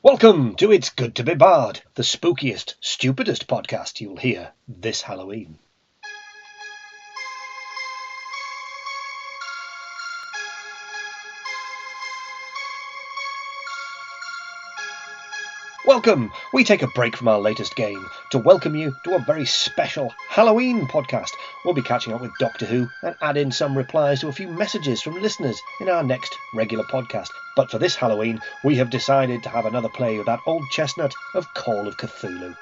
Welcome to It's Good to Be Bard, the spookiest, stupidest podcast you'll hear this Halloween. Welcome! We take a break from our latest game to welcome you to a very special Halloween podcast. We'll be catching up with Doctor Who and add in some replies to a few messages from listeners in our next regular podcast. But for this Halloween, we have decided to have another play with that old chestnut of Call of Cthulhu.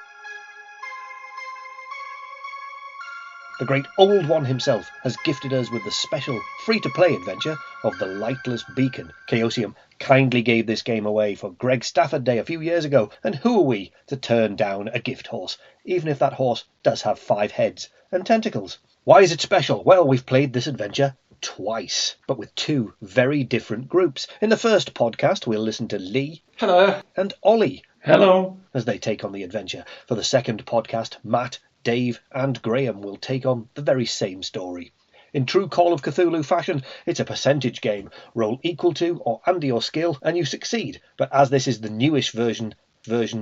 The great old one himself has gifted us with the special free-to-play adventure of the Lightless Beacon. Chaosium kindly gave this game away for Greg Stafford Day a few years ago, and who are we to turn down a gift horse, even if that horse does have 5 heads and tentacles? Why is it special? Well, we've played this adventure twice, but with 2 very different groups. In the first podcast, we'll listen to Lee. Hello. And Ollie. Hello. As they take on the adventure. For the second podcast, Matt, Dave and Graham will take on the very same story. In true Call of Cthulhu fashion, it's a percentage game. Roll equal to or under your skill and you succeed. But as this is the newish version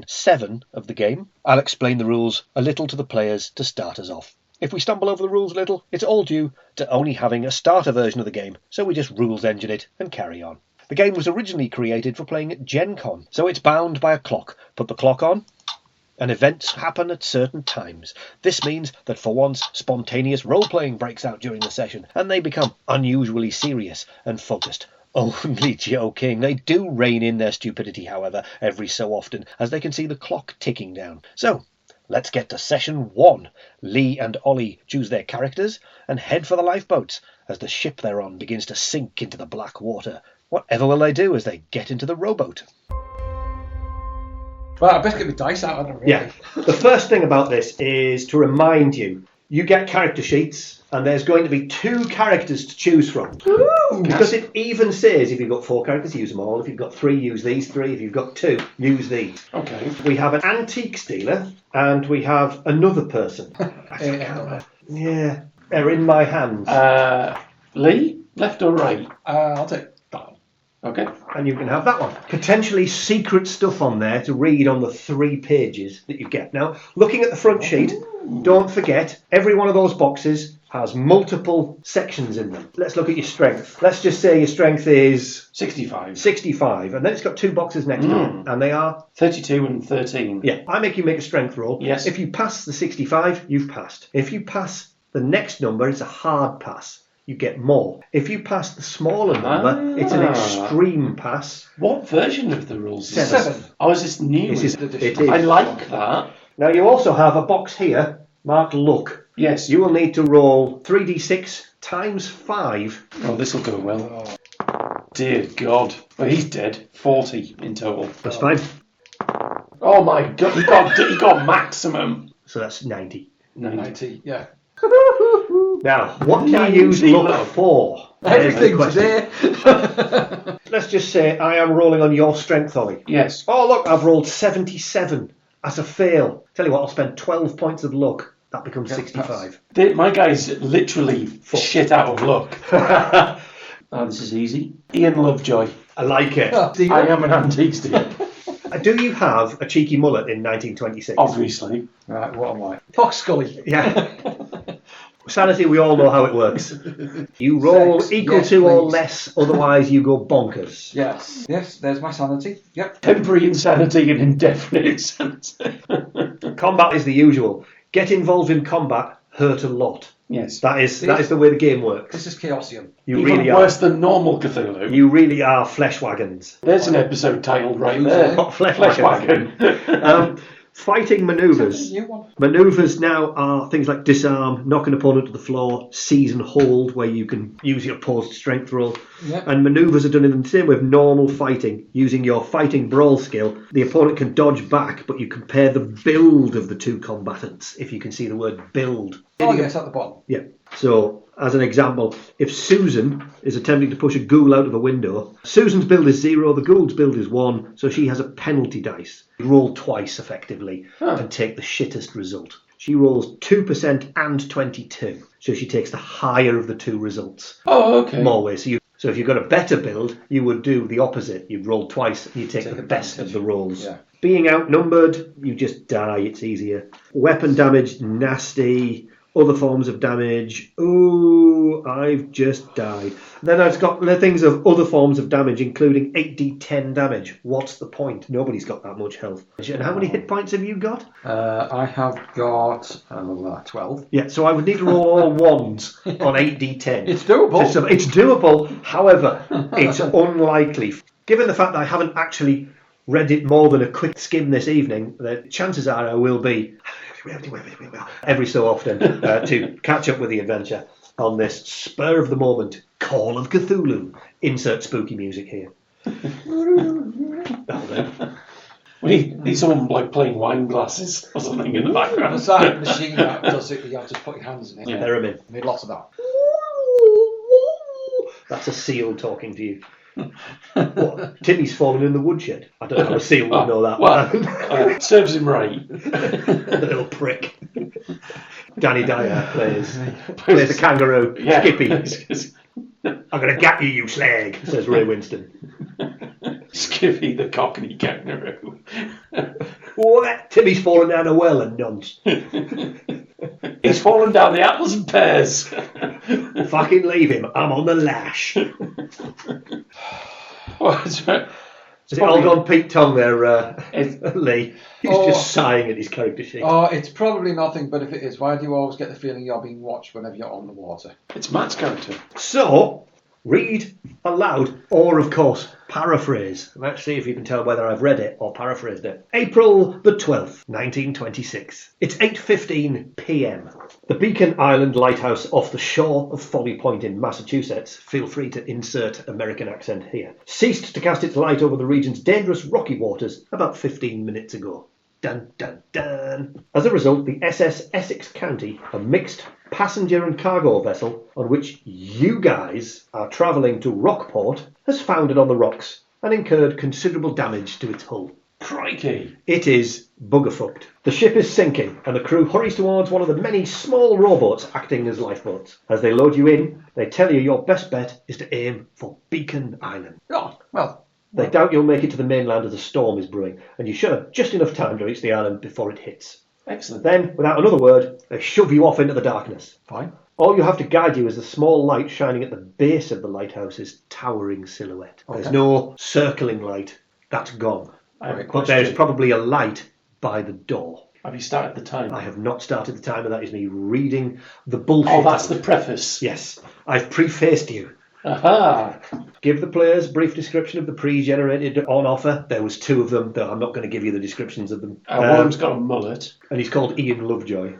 7 of the game, I'll explain the rules a little to the players to start us off. If we stumble over the rules a little, it's all due to only having a starter version of the game, so we just rules engine it and carry on. The game was originally created for playing at Gen Con, so it's bound by a clock. Put the clock on, and events happen at certain times. This means that for once, spontaneous role-playing breaks out during the session, and they become unusually serious and focused. Only joking. They do rein in their stupidity, however, every so often, as they can see the clock ticking down. So, let's get to session 1. Lee and Ollie choose their characters and head for the lifeboats as the ship they're on begins to sink into the black water. Whatever will they do as they get into the rowboat? Well, I best get the dice out of them, really. Yeah. The first thing about this is to remind you, you get character sheets, and there's going to be 2 characters to choose from. Ooh, because it even says if you've got 4 characters, use them all. If you've got 3, use these 3. If you've got 2, use these. Okay. We have an antiques dealer, and we have another person. Yeah, they're in my hands. Lee, left or right? I'll take that one. Okay. And you can have that one. Potentially secret stuff on there to read on the 3 pages that you get. Now, looking at the front sheet, don't forget, every one of those boxes has multiple sections in them. Let's look at your strength. Let's just say your strength is 65. 65, and then it's got 2 boxes next to it, and they are 32 and 13. Yeah, I make you make a strength roll. Yes. If you pass the 65, you've passed. If you pass the next number, it's a hard pass. You get more. If you pass the smaller number, it's an extreme pass. What version of the rules is 7. this? Oh, is this new? It is. I like that. Now you also have a box here marked luck. Yes. You will need to roll 3d6 times 5. Oh, this will go well. Dear God. Well, he's dead. 40 in total. That's fine. Oh my God. He got maximum. So that's 90. 90, yeah. Now, what do you use luck for? Everything today. Let's just say I am rolling on your strength, Ollie. Yes. Oh, look, I've rolled 77. That's a fail. Tell you what, I'll spend 12 points of luck. That becomes 65. My guy's literally shit out of luck. Oh, this is easy. Ian Lovejoy. I like it. I am an antiques dealer. Do you have a cheeky mullet in 1926? Obviously. Right, what am I? Fox Scully. Yeah. Sanity, we all know how it works. You roll 6. equal Yes, to or please. less, otherwise you go bonkers. Yes. Yes, there's my sanity. Yep. Temporary insanity and indefinite insanity. Combat is the usual. Get involved in combat, hurt a lot. Yes. That is the way the game works. This is Chaosium. You Even really worse are. than normal Cthulhu. You really are flesh wagons. There's an episode titled right there. Flesh wagon. Fighting manoeuvres. New one. Manoeuvres now are things like disarm, knock an opponent to the floor, seize and hold, where you can use your opposed strength roll. Yep. And manoeuvres are done in the same way of normal fighting. Using your fighting brawl skill, the opponent can dodge back, but you compare the build of the 2 combatants, if you can see the word build. Oh, yes, at the bottom. Yeah. So, as an example, if Susan is attempting to push a ghoul out of a window, Susan's build is 0, the ghoul's build is 1, so she has a penalty dice. You roll twice, effectively, and take the shittest result. She rolls 2% and 22, so she takes the higher of the 2 results. Oh, okay. More ways. So if you've got a better build, you would do the opposite. You'd roll twice and you take the best of the rolls. Yeah. Being outnumbered, you just die. It's easier. Weapon damage, nasty. Other forms of damage. Ooh, I've just died. Then I've got the things of other forms of damage, including 8d10 damage. What's the point? Nobody's got that much health. And how many hit points have you got? I have got 12. Yeah, so I would need to roll all ones on 8d10. It's doable. It's doable, however, it's unlikely. Given the fact that I haven't actually read it more than a quick skim this evening, the chances are I will be every so often to catch up with the adventure on this spur of the moment Call of Cthulhu. Insert spooky music here. That'll do. We need someone like playing wine glasses or something in the background. There's that machine that does it, you have to put your hands in it. Yeah. Theremin. Made lots of that. That's a seal talking to you. What? Timmy's fallen in the woodshed. I don't know how a seal would know that. Well, serves him right. The little prick. Danny Dyer plays the kangaroo. Yeah. Skippy. I'm going to get you, you slag, says Ray Winston. Skippy the Cockney kangaroo. What? Timmy's fallen down a well and nonce. He's fallen down the apples and pears. Fucking leave him. I'm on the lash. What's right? Is it all gone Pete Tong there, It's- Lee? He's just sighing at his character sheet. Oh, it's probably nothing, but if it is, why do you always get the feeling you're being watched whenever you're on the water? It's Matt's character. So, read aloud, or of course, paraphrase. Let's see if you can tell whether I've read it or paraphrased it. April the 12th, 1926. It's 8:15 p.m. The Beacon Island lighthouse off the shore of Folly Point in Massachusetts, feel free to insert American accent here, ceased to cast its light over the region's dangerous rocky waters about 15 minutes ago. Dun, dun, dun. As a result, the SS Essex County, a mixed passenger and cargo vessel on which you guys are travelling to Rockport, has foundered on the rocks and incurred considerable damage to its hull. Crikey. It is bugger-fucked. The ship is sinking, and the crew hurries towards one of the many small rowboats acting as lifeboats. As they load you in, they tell you your best bet is to aim for Beacon Island. Oh, well, They doubt you'll make it to the mainland as a storm is brewing, and you should have just enough time to reach the island before it hits. Excellent. Then, without another word, they shove you off into the darkness. fine. All you have to guide you is the small light shining at the base of the lighthouse's towering silhouette. Okay. There's no circling light. That's gone. I have a But there's question. probably a light by the door. Have you started the timer? I have not started the timer. That is me reading the bullshit. Oh, that's out. the preface. Yes, I've prefaced you. Aha. Give the players a brief description of the pre-generated on offer. There was two of them, though I'm not going to give you the descriptions of them. One of them's got a mullet. And he's called Ian Lovejoy.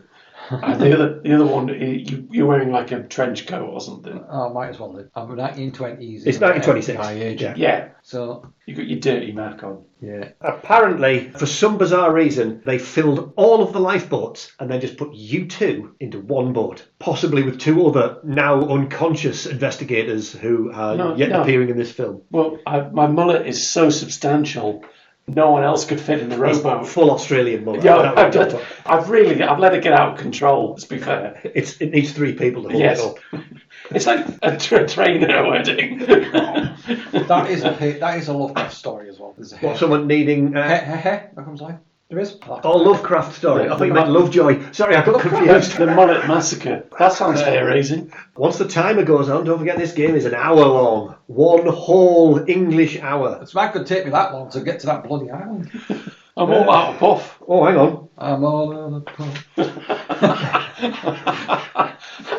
And the other one, you're wearing like a trench coat or something. Oh, might as well do. I'm 1920s. It's 1926. My age. Yeah. Yeah. So, You got your dirty mark on. yeah. Apparently, for some bizarre reason, they filled all of the lifeboats and then just put you two into one boat, possibly with two other now unconscious investigators who are No. appearing in this film. Well, my mullet is so substantial, no one else could fit in the rowboat. Full Australian mullet. Yeah, I've let it get out of control, to be fair. It needs three people to hold Yes. it up. It's like a train at a wedding. That is a Lovecraft story as well. There's a What, someone needing... that comes live. There is. Oh, Lovecraft story. I thought you meant Lovejoy. Sorry, I got Lovecraft. confused. The mullet massacre. That sounds hair-raising. Once the timer goes on, don't forget this game is an hour long. One whole English hour. It's not going to take me that long to get to that bloody island. I'm all out of puff. Oh, hang on. I'm all on a puff.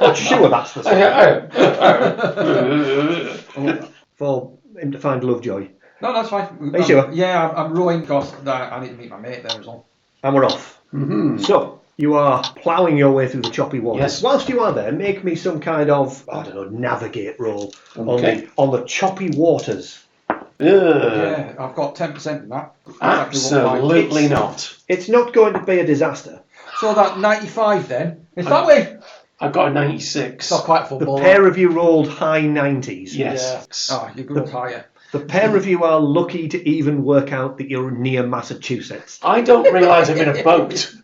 I'm sure that's the song. For him to find Lovejoy. No, that's fine. Are you sure? Yeah, I'm rowing because I need to meet my mate there as well. And we're off. Mm-hmm. So, you are ploughing your way through the choppy waters. Yes. Whilst you are there, make me some kind of, I don't know, navigate roll Okay. on the choppy waters. Yeah, I've got 10% in that. Absolutely not. It's not going to be a disaster. So that 95 then. Is that way? I've got a 96. It's not quite The football. pair of you rolled high 90s. Yes. Oh, you grew up higher. The pair of you are lucky to even work out that you're near Massachusetts. I don't realise I'm in a boat.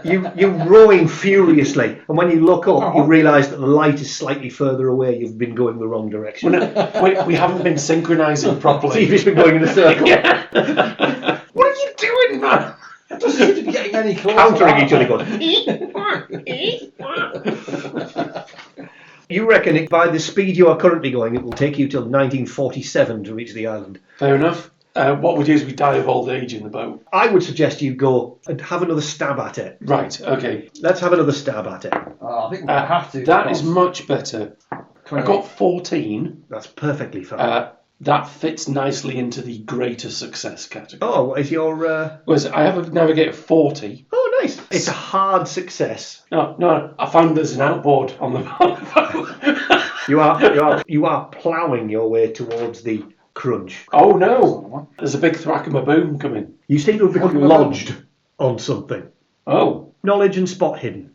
You're rowing furiously, and when you look up, you realise that the light is slightly further away. You've been going the wrong direction. We haven't been synchronising properly. So you've just been going in a circle. Yeah. What are you doing, man? It doesn't seem to be getting any closer. Countering each other going. You reckon by the speed you are currently going, it will take you till 1947 to reach the island. Fair enough. What we do is we die of old age in the boat. I would suggest you go and have another stab at it. Right, okay. Let's have another stab at it. I think we have to. That is much better. 28. I got 14. That's perfectly fine. That fits nicely into the greater success category. Oh, what is your... Whereas I have a navigator 40. Oh, nice. It's a hard success. No, I found there's an outboard on the boat. You are ploughing your way towards the crunch. Oh no, there's a big thwack-a-boom coming. You seem to have become lodged on something. Oh. Knowledge and spot hidden.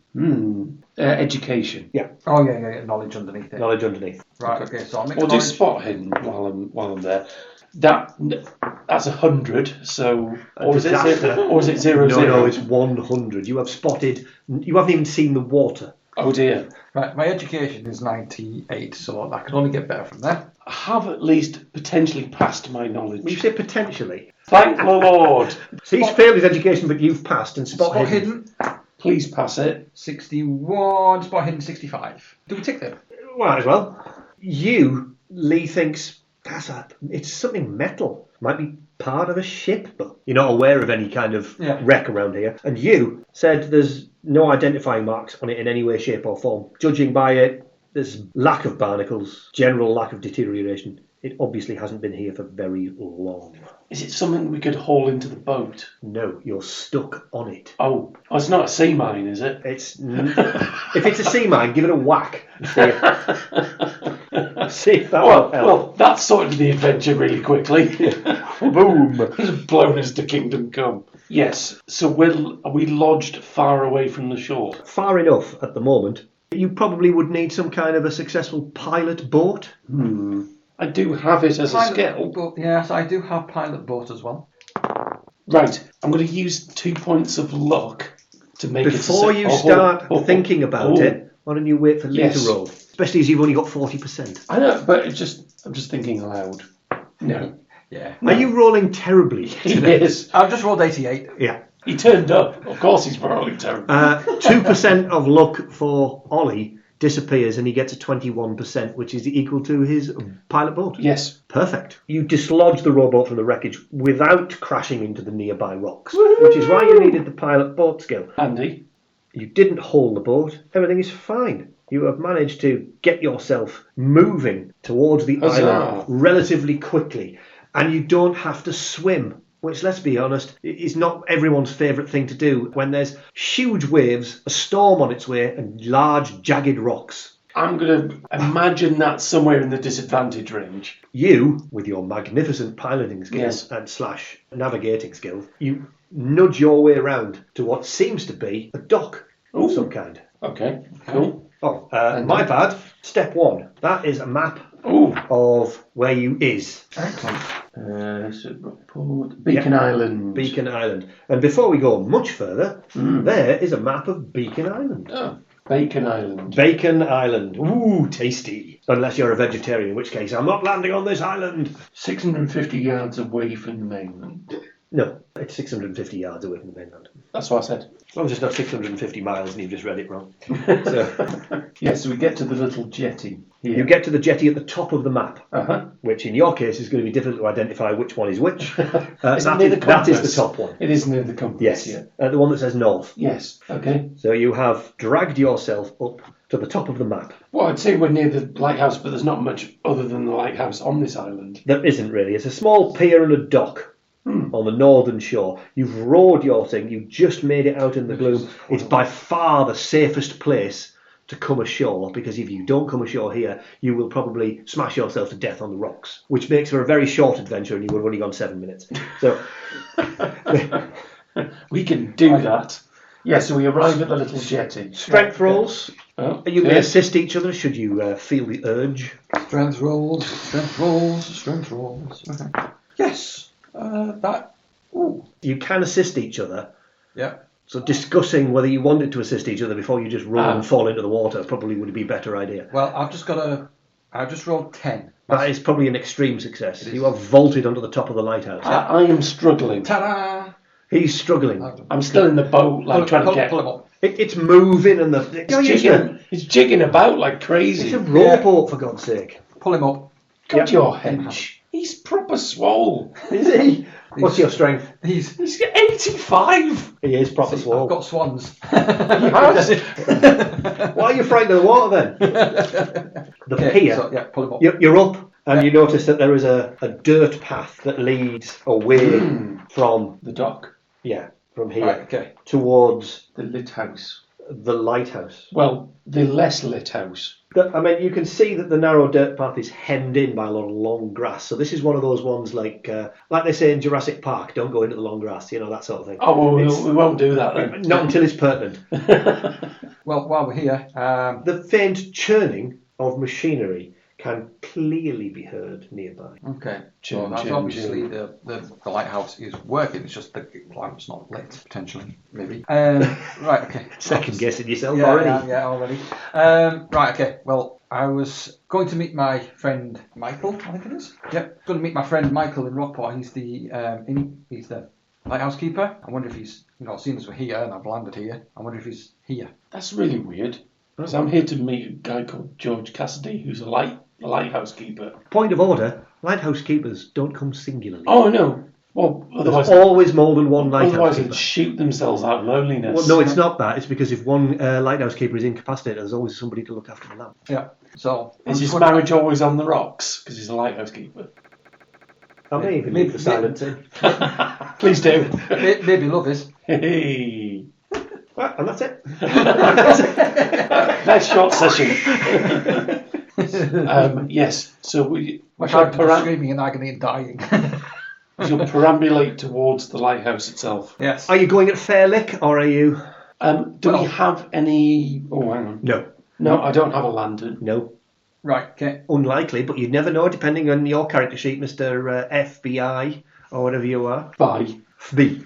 Education. Yeah. Oh, yeah, knowledge underneath it. Knowledge underneath. Right, okay, so I'll make We'll do knowledge. spot hidden while I'm there. That's 100. So, or is it disaster. 0? No, it's 100. You have spotted. You haven't even seen the water. Oh dear. Right, my education is 98, so I can only get better from there. I have at least potentially passed my knowledge. You say potentially. Thank the Lord. So he's failed his education, but you've passed and spot hidden. Please pass it. 61, spot hidden 65. Do we tick that? Might as well. You, Lee, thinks it's something metal. Might be part of a ship, but you're not aware of any kind of wreck around here. And you said there's no identifying marks on it in any way, shape or form. Judging by it, there's lack of barnacles, general lack of deterioration. It obviously hasn't been here for very long. Is it something we could haul into the boat? No, you're stuck on it. Oh, it's not a sea mine, is it? If it's a sea mine, give it a whack. See if that will help. Well, that sorted the adventure really quickly. Boom! It's blown us to kingdom come. Yes. So are we lodged far away from the shore? Far enough at the moment. You probably would need some kind of a successful pilot boat. I do have it as a skill. Yes, I do have pilot boat as well. Right, I'm going to use 2 points of luck to make Before you start thinking about it, why don't you wait for Lee to roll? Especially as you've only got 40%. I know, but I'm just thinking aloud. No. Yeah. Are you rolling terribly today? He is. I've just rolled 88. Yeah. He turned up. Of course he's rolling terribly. 2% of luck for Ollie disappears and he gets a 21%, which is equal to his pilot boat. Yes. Perfect. You dislodge the rowboat from the wreckage without crashing into the nearby rocks, which is why you needed the pilot boat skill. Andy? You didn't haul the boat. Everything is fine. You have managed to get yourself moving towards the island relatively quickly, and you don't have to swim, which, let's be honest, is not everyone's favourite thing to do when there's huge waves, a storm on its way, and large, jagged rocks. I'm going to imagine that somewhere in the disadvantage range. You, with your magnificent piloting skills and / navigating skills, you nudge your way around to what seems to be a dock of some kind. Okay, cool. Oh, my bad. Step 1. That is a map of where you is. Excellent. Beacon Island. Beacon Island. And before we go much further, there is a map of Beacon Island. Oh, Bacon Island. Bacon Island. Ooh, tasty. Unless you're a vegetarian, in which case I'm not landing on this island. 650 yards away from the mainland. No, it's 650 yards away from the mainland. That's what I said. As long as it's not 650 miles and you've just read it wrong. So we get to the little jetty here. You get to the jetty at the top of the map, which in your case is going to be difficult to identify which one is which. That is the top one. It is near the compass. Yes, Yeah. The one that says north. Yes, okay. So you have dragged yourself up to the top of the map. Well, I'd say we're near the lighthouse, but there's not much other than the lighthouse on this island. There isn't really. It's a small pier and a dock. On the northern shore. You've rowed your thing, you've just made it out in the gloom. It's by far the safest place to come ashore, because if you don't come ashore here, you will probably smash yourself to death on the rocks, which makes for a very short adventure, and you would have only gone 7 minutes. So we can do that. Yeah, so we arrive at the little jetty. Strength rolls. Oh, You may yes. assist each other should you feel the urge. Strength rolls, strength rolls, strength rolls. Okay. Yes. That. Ooh. You can assist each other. Yeah. So discussing whether you wanted to assist each other before you just roll and fall into the water probably would be a better idea. Well, I've just rolled 10. That is probably an extreme success. You have vaulted onto the top of the lighthouse. I am struggling. Ta-da! He's struggling. I'm still in the boat, like trying to get. Pull him up. It's moving and It's jigging about like It's crazy. a rowboat, for God's sake. Pull him up. God, your hench. He's proper swole. Is he? What's your strength? He's 85. He is proper I've swole. got swans. Why are you frightened of the water then? The pier. So, yeah, pull him up. You're up, and you notice that there is a dirt path that leads away from The dock. from here Right, okay. towards The lit house. the lighthouse. Well, the less lit house. I mean, you can see that the narrow dirt path is hemmed in by a lot of long grass. So this is one of those ones like they say in Jurassic Park, don't go into the long grass, that sort of thing. Oh, well, we won't do that then. Not until it's pertinent. Well, while we're here, The faint churning of machinery can clearly be heard nearby. okay. Chim, So that's chim, obviously chim. the lighthouse is working. It's just the lamp's not lit, potentially, maybe. Right, okay. Second guessing yourself Yeah, already. yeah, already. Right, okay. Well, I was going to meet my friend Michael, I think it is. Yep. Going to meet my friend Michael in Rockport. He's the Lighthouse Keeper. I wonder if he's, seeing as we're here and I've landed here, I wonder if he's here. That's really weird. Because I'm here to meet a guy called George Cassidy, who's a lighthouse keeper. Point of order, lighthouse keepers don't come singularly. Oh, no. Well, otherwise, There's always more than one lighthouse otherwise keeper. they'd shoot themselves out of loneliness. Well, no, it's not that. It's because if one lighthouse keeper is incapacitated, there's always somebody to look after the lamp. Yeah. So Is his marriage always on the rocks? Because he's a lighthouse keeper. I may even Maybe- leave the silent in. Please do. Maybe love is. Hey. Right, and that's it. Nice short session. Yes, so we My shall, character's screaming in agony and dying. we shall perambulate towards the lighthouse itself. Yes. Are you going at Fairlick, or are you... Do we have any... Oh, hang on. No. No, I don't have a lantern. No. Right, okay. Unlikely, but you'd never know, depending on your character sheet, Mr. FBI, or whatever you are. Bye. B.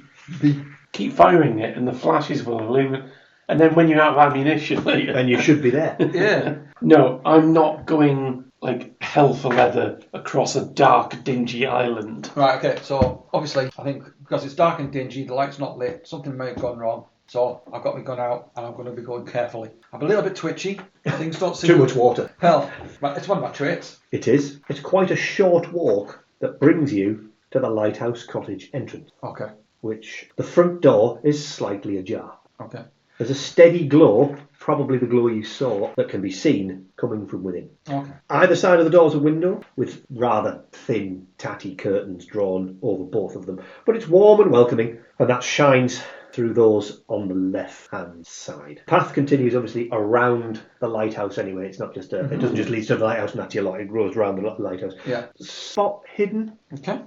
Keep firing it and the flashes will illuminate. And then when you're out of ammunition later... And you should be there. Yeah. No, I'm not going like hell for leather across a dark, dingy island. Right, okay. So, obviously, I think because it's dark and dingy, the light's not lit, something may have gone wrong. So, I've got my gun out and I'm going to be going carefully. I'm a little bit twitchy. Things don't seem... Too much water. Hell, it's one of my traits. It is. It's quite a short walk that brings you to the Lighthouse Cottage entrance, Okay. which the front door is slightly ajar. Okay. There's a steady glow, probably the glow you saw, that can be seen coming from within. Okay. Either side of the door is a window with rather thin, tatty curtains drawn over both of them. But it's warm and welcoming, and that shines through those on the left-hand side. Path continues, obviously, around the lighthouse anyway. It's not just it doesn't just lead to the lighthouse and that's your lot. It goes around the lighthouse. Yeah. Spot hidden. Okay.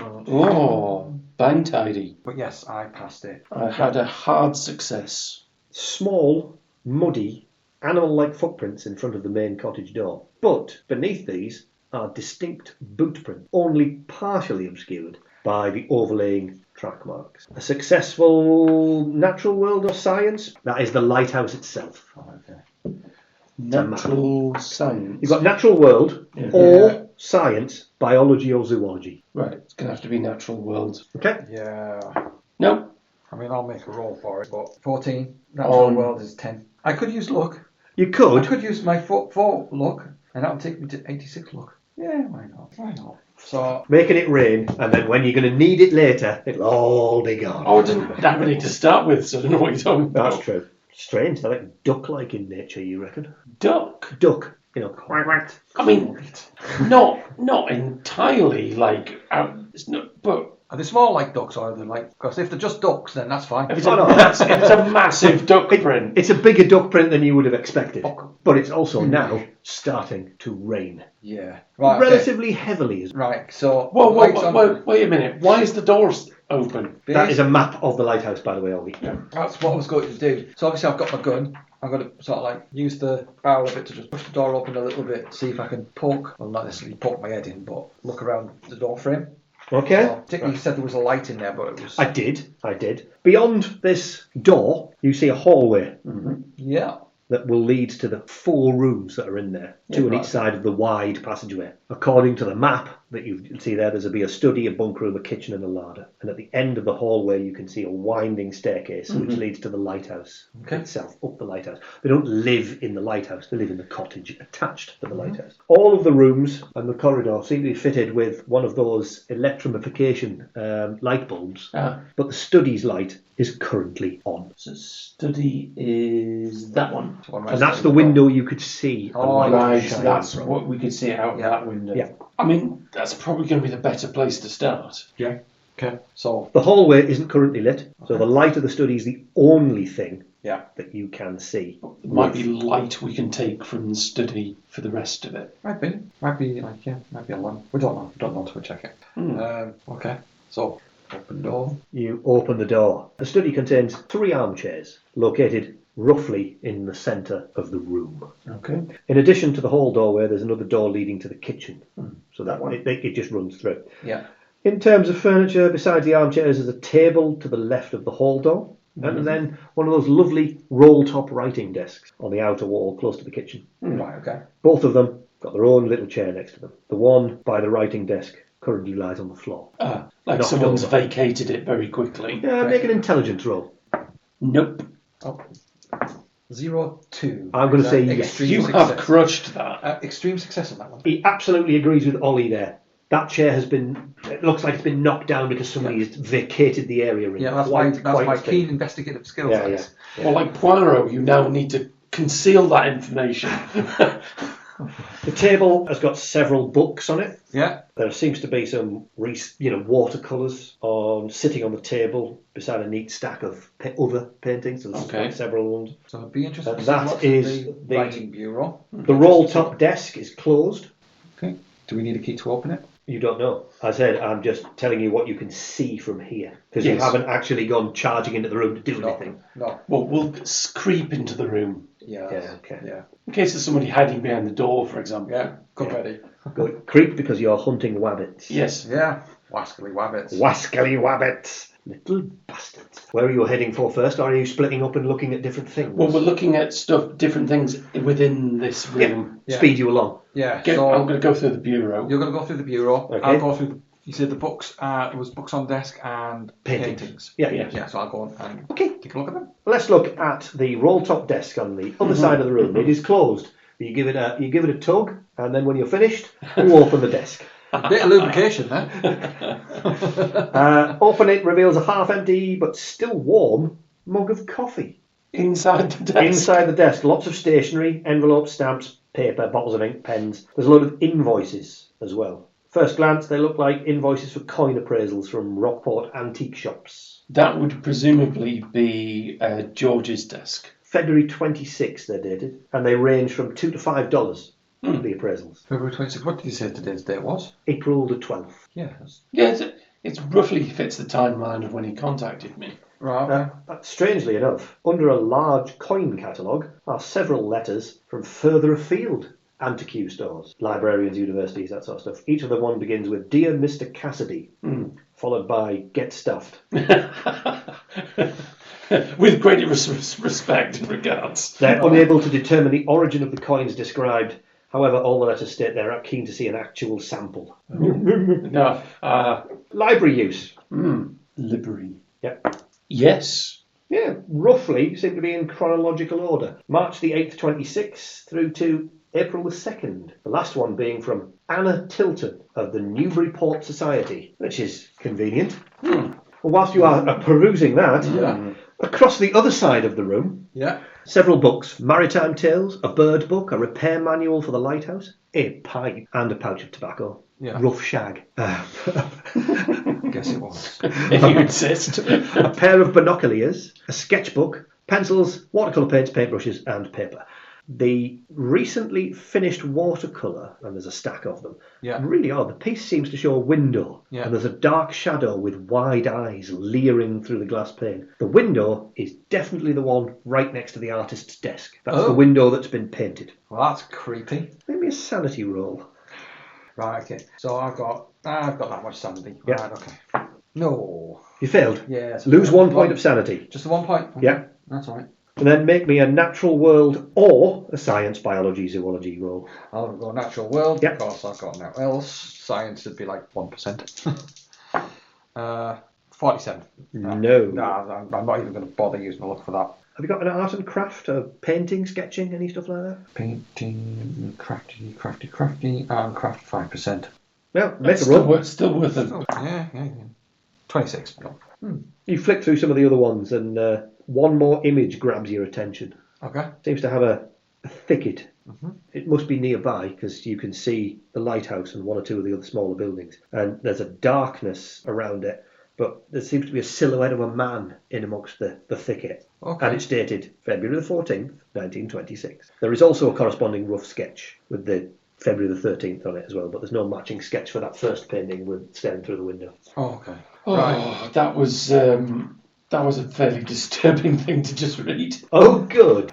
Oh, bang tidy. But yes, I passed it. I had a hard success. Small, muddy, animal-like footprints in front of the main cottage door. But beneath these are distinct boot prints, only partially obscured by the overlaying track marks. A successful natural world or science? That is the lighthouse itself. Okay. Natural science. You've got natural world or science, biology or zoology. Right, it's going to have to be natural world. Okay? Yeah. No. I mean, I'll make a roll for it, but 14. Natural world is 10. I could use luck. You I could. could use my 4 luck, and that would take me to 86 luck. Yeah, why not? Why not? So, Making it rain, and then when you're going to need it later, it'll all be gone. Oh, I didn't have any to start with, so I don't know what you're talking about. That's true. Strange. They're like duck-like in nature, you reckon? Duck. Duck. Quack, quack. I mean, not entirely like, it's not, but are they small like ducks, or are they like... Because if they're just ducks, then that's fine. if it's, Oh, no. if it's a massive duck print. It's a bigger duck print than you would have expected. Oh. But it's also now starting to rain. Yeah. Right, okay. Relatively heavily. Right, so... Whoa, wait a minute. Why is the doors open? That is a map of the lighthouse, by the way, Ollie. That's what I was going to do. So obviously I've got my gun. I'm going to sort of like use the barrel of it to just push the door open a little bit, see if I can poke, well, not necessarily poke my head in, but look around the door frame. Okay. So, particularly you said there was a light in there, but it was... I did. Beyond this door, you see a hallway Yeah. that will lead to the 4 rooms that are in there, 2 on each side of the wide passageway. According to the map that you see there, there's a study, a bunk room, a kitchen and a larder. And at the end of the hallway, you can see a winding staircase which leads to the lighthouse itself, up the lighthouse. They don't live in the lighthouse, they live in the cottage attached to the lighthouse. All of the rooms and the corridor seem to be fitted with one of those electrification light bulbs, but the study's light is currently on. So study is that one. And that's the window you could see. the light Right, shine that's from. what we could see out that window. Yeah. I mean, that's probably going to be the better place to start. Yeah. Okay. So... The hallway isn't currently lit, so the light of the study is the only thing Yeah. that you can see. It might be light we can take from the study for the rest of it. Might be a lamp. We don't know. Don't know until we check it. Okay. So, open door. You open the door. The study contains 3 armchairs located roughly in the centre of the room. Okay. In addition to the hall doorway, there's another door leading to the kitchen, so that one it just runs through. Yeah. In terms of furniture, besides the armchairs, there's a table to the left of the hall door, and then one of those lovely roll-top writing desks on the outer wall close to the kitchen. Right, okay. Both of them got their own little chair next to them. The one by the writing desk currently lies on the floor. Like Knocked someone's over. vacated it very quickly. Yeah, make an intelligence roll. Nope. Oh. 0-2. I'm going to say yes. Extreme You success. have crushed that. Extreme success on that one. He absolutely agrees with Ollie there. That chair has been, it looks like it's been knocked down because somebody has vacated the area. In Yeah, that's quite my speed. keen investigative skills. Yeah, that is. yeah. Well, like Poirot, you now need to conceal that information. The table has got several books on it. Yeah. There seems to be some, watercolours sitting on the table beside a neat stack of other paintings. So there's Okay. several ones. So I'd be interested to see That what's is in the writing bureau. The roll-top desk is closed. Okay. Do we need a key to open it? You don't know. I said I'm just telling you what you can see from here because you Yes. haven't actually gone charging into the room to do anything. No. Well, we'll creep into the room Yeah. Yeah, okay. Yeah. in case there's somebody hiding behind the door, for example. Yeah. Good ready. Go creep because you're hunting wabbits. Yes. Yeah. Wascally wabbits. Wascally wabbits. Little bastards. Where are you heading for first? Or are you splitting up and looking at different things? Well, we're looking at different things within this room. Yeah. Speed you along. Yeah. I'm So going to go through the bureau. you're going to go through the bureau. Okay. I'll go through. You said the books. There was books on desk and Paintings. paintings. Yeah. Yeah. So I'll go and Okay. take a look at them. Let's look at the roll-top desk on the other side of the room. It is closed. You give it a tug, and then when you're finished, you open the desk. Bit of lubrication there. Open it reveals a half-empty but still warm mug of coffee. Inside the desk. Inside the desk, lots of stationery, envelopes, stamps, paper, bottles of ink, pens. There's a load of invoices as well. First glance, they look like invoices for coin appraisals from Rockport antique shops. That would presumably be George's desk. February 26th they're dated, and they range from $2 to $5, the appraisals. February 26th. What did you say today's date was? April the 12th. Yeah. Yeah, it roughly fits the timeline of when he contacted me. Right. Strangely enough, under a large coin catalogue are several letters from further afield antiquary stores, librarians, universities, that sort of stuff. Each of the one begins with Dear Mr. Cassidy, followed by Get Stuffed. With great respect and regards. They're unable to determine the origin of the coins described. However, all the letters state they're keen to see an actual sample. No. Library use. Library. Yep. Yes. Yeah, roughly seem to be in chronological order. March the 8th, 26th through to April the 2nd. The last one being from Anna Tilton of the Newburyport Society, which is convenient. Well, whilst you are perusing that, across the other side of the room, several books, maritime tales, a bird book, a repair manual for the lighthouse, a pipe, and a pouch of tobacco. Yeah. Rough shag. Guess it was. If you insist. A pair of binoculars, a sketchbook, pencils, watercolour paints, paintbrushes, and paper. The recently finished watercolour, and there's a stack of them, Yeah. really odd. The piece seems to show a window, Yeah. and there's a dark shadow with wide eyes leering through the glass pane. The window is definitely the one right next to the artist's desk. That's the window that's been painted. Well, that's creepy. Maybe a sanity roll. Right, okay. So I've got that much sanity. Yeah. Right, okay. No. You failed. Yeah. Lose 1 point of sanity. Just the 1 point? Okay. Yeah. That's all right. And then make me a natural world or a science, biology, zoology roll. I'll go natural world. Yep. Of course, I've got now else. Science would be like 1%. 47. No. Nah, I'm not even going to bother using a look for that. Have you got an art and craft, painting, sketching, any stuff like that? Painting, crafty, and craft 5%. Well, make It's a roll. still worth it. Oh, yeah. 26. You flick through some of the other ones, and one more image grabs your attention. Okay. Seems to have a thicket. It must be nearby because you can see the lighthouse and one or two of the other smaller buildings. And there's a darkness around it, but there seems to be a silhouette of a man in amongst the thicket. Okay. And it's dated February the 14th, 1926. There is also a corresponding rough sketch with the February the 13th on it as well, but there's no matching sketch for that first painting with staring through the window. Oh, okay. Oh, Right. that was a fairly disturbing thing to just read. Oh, good.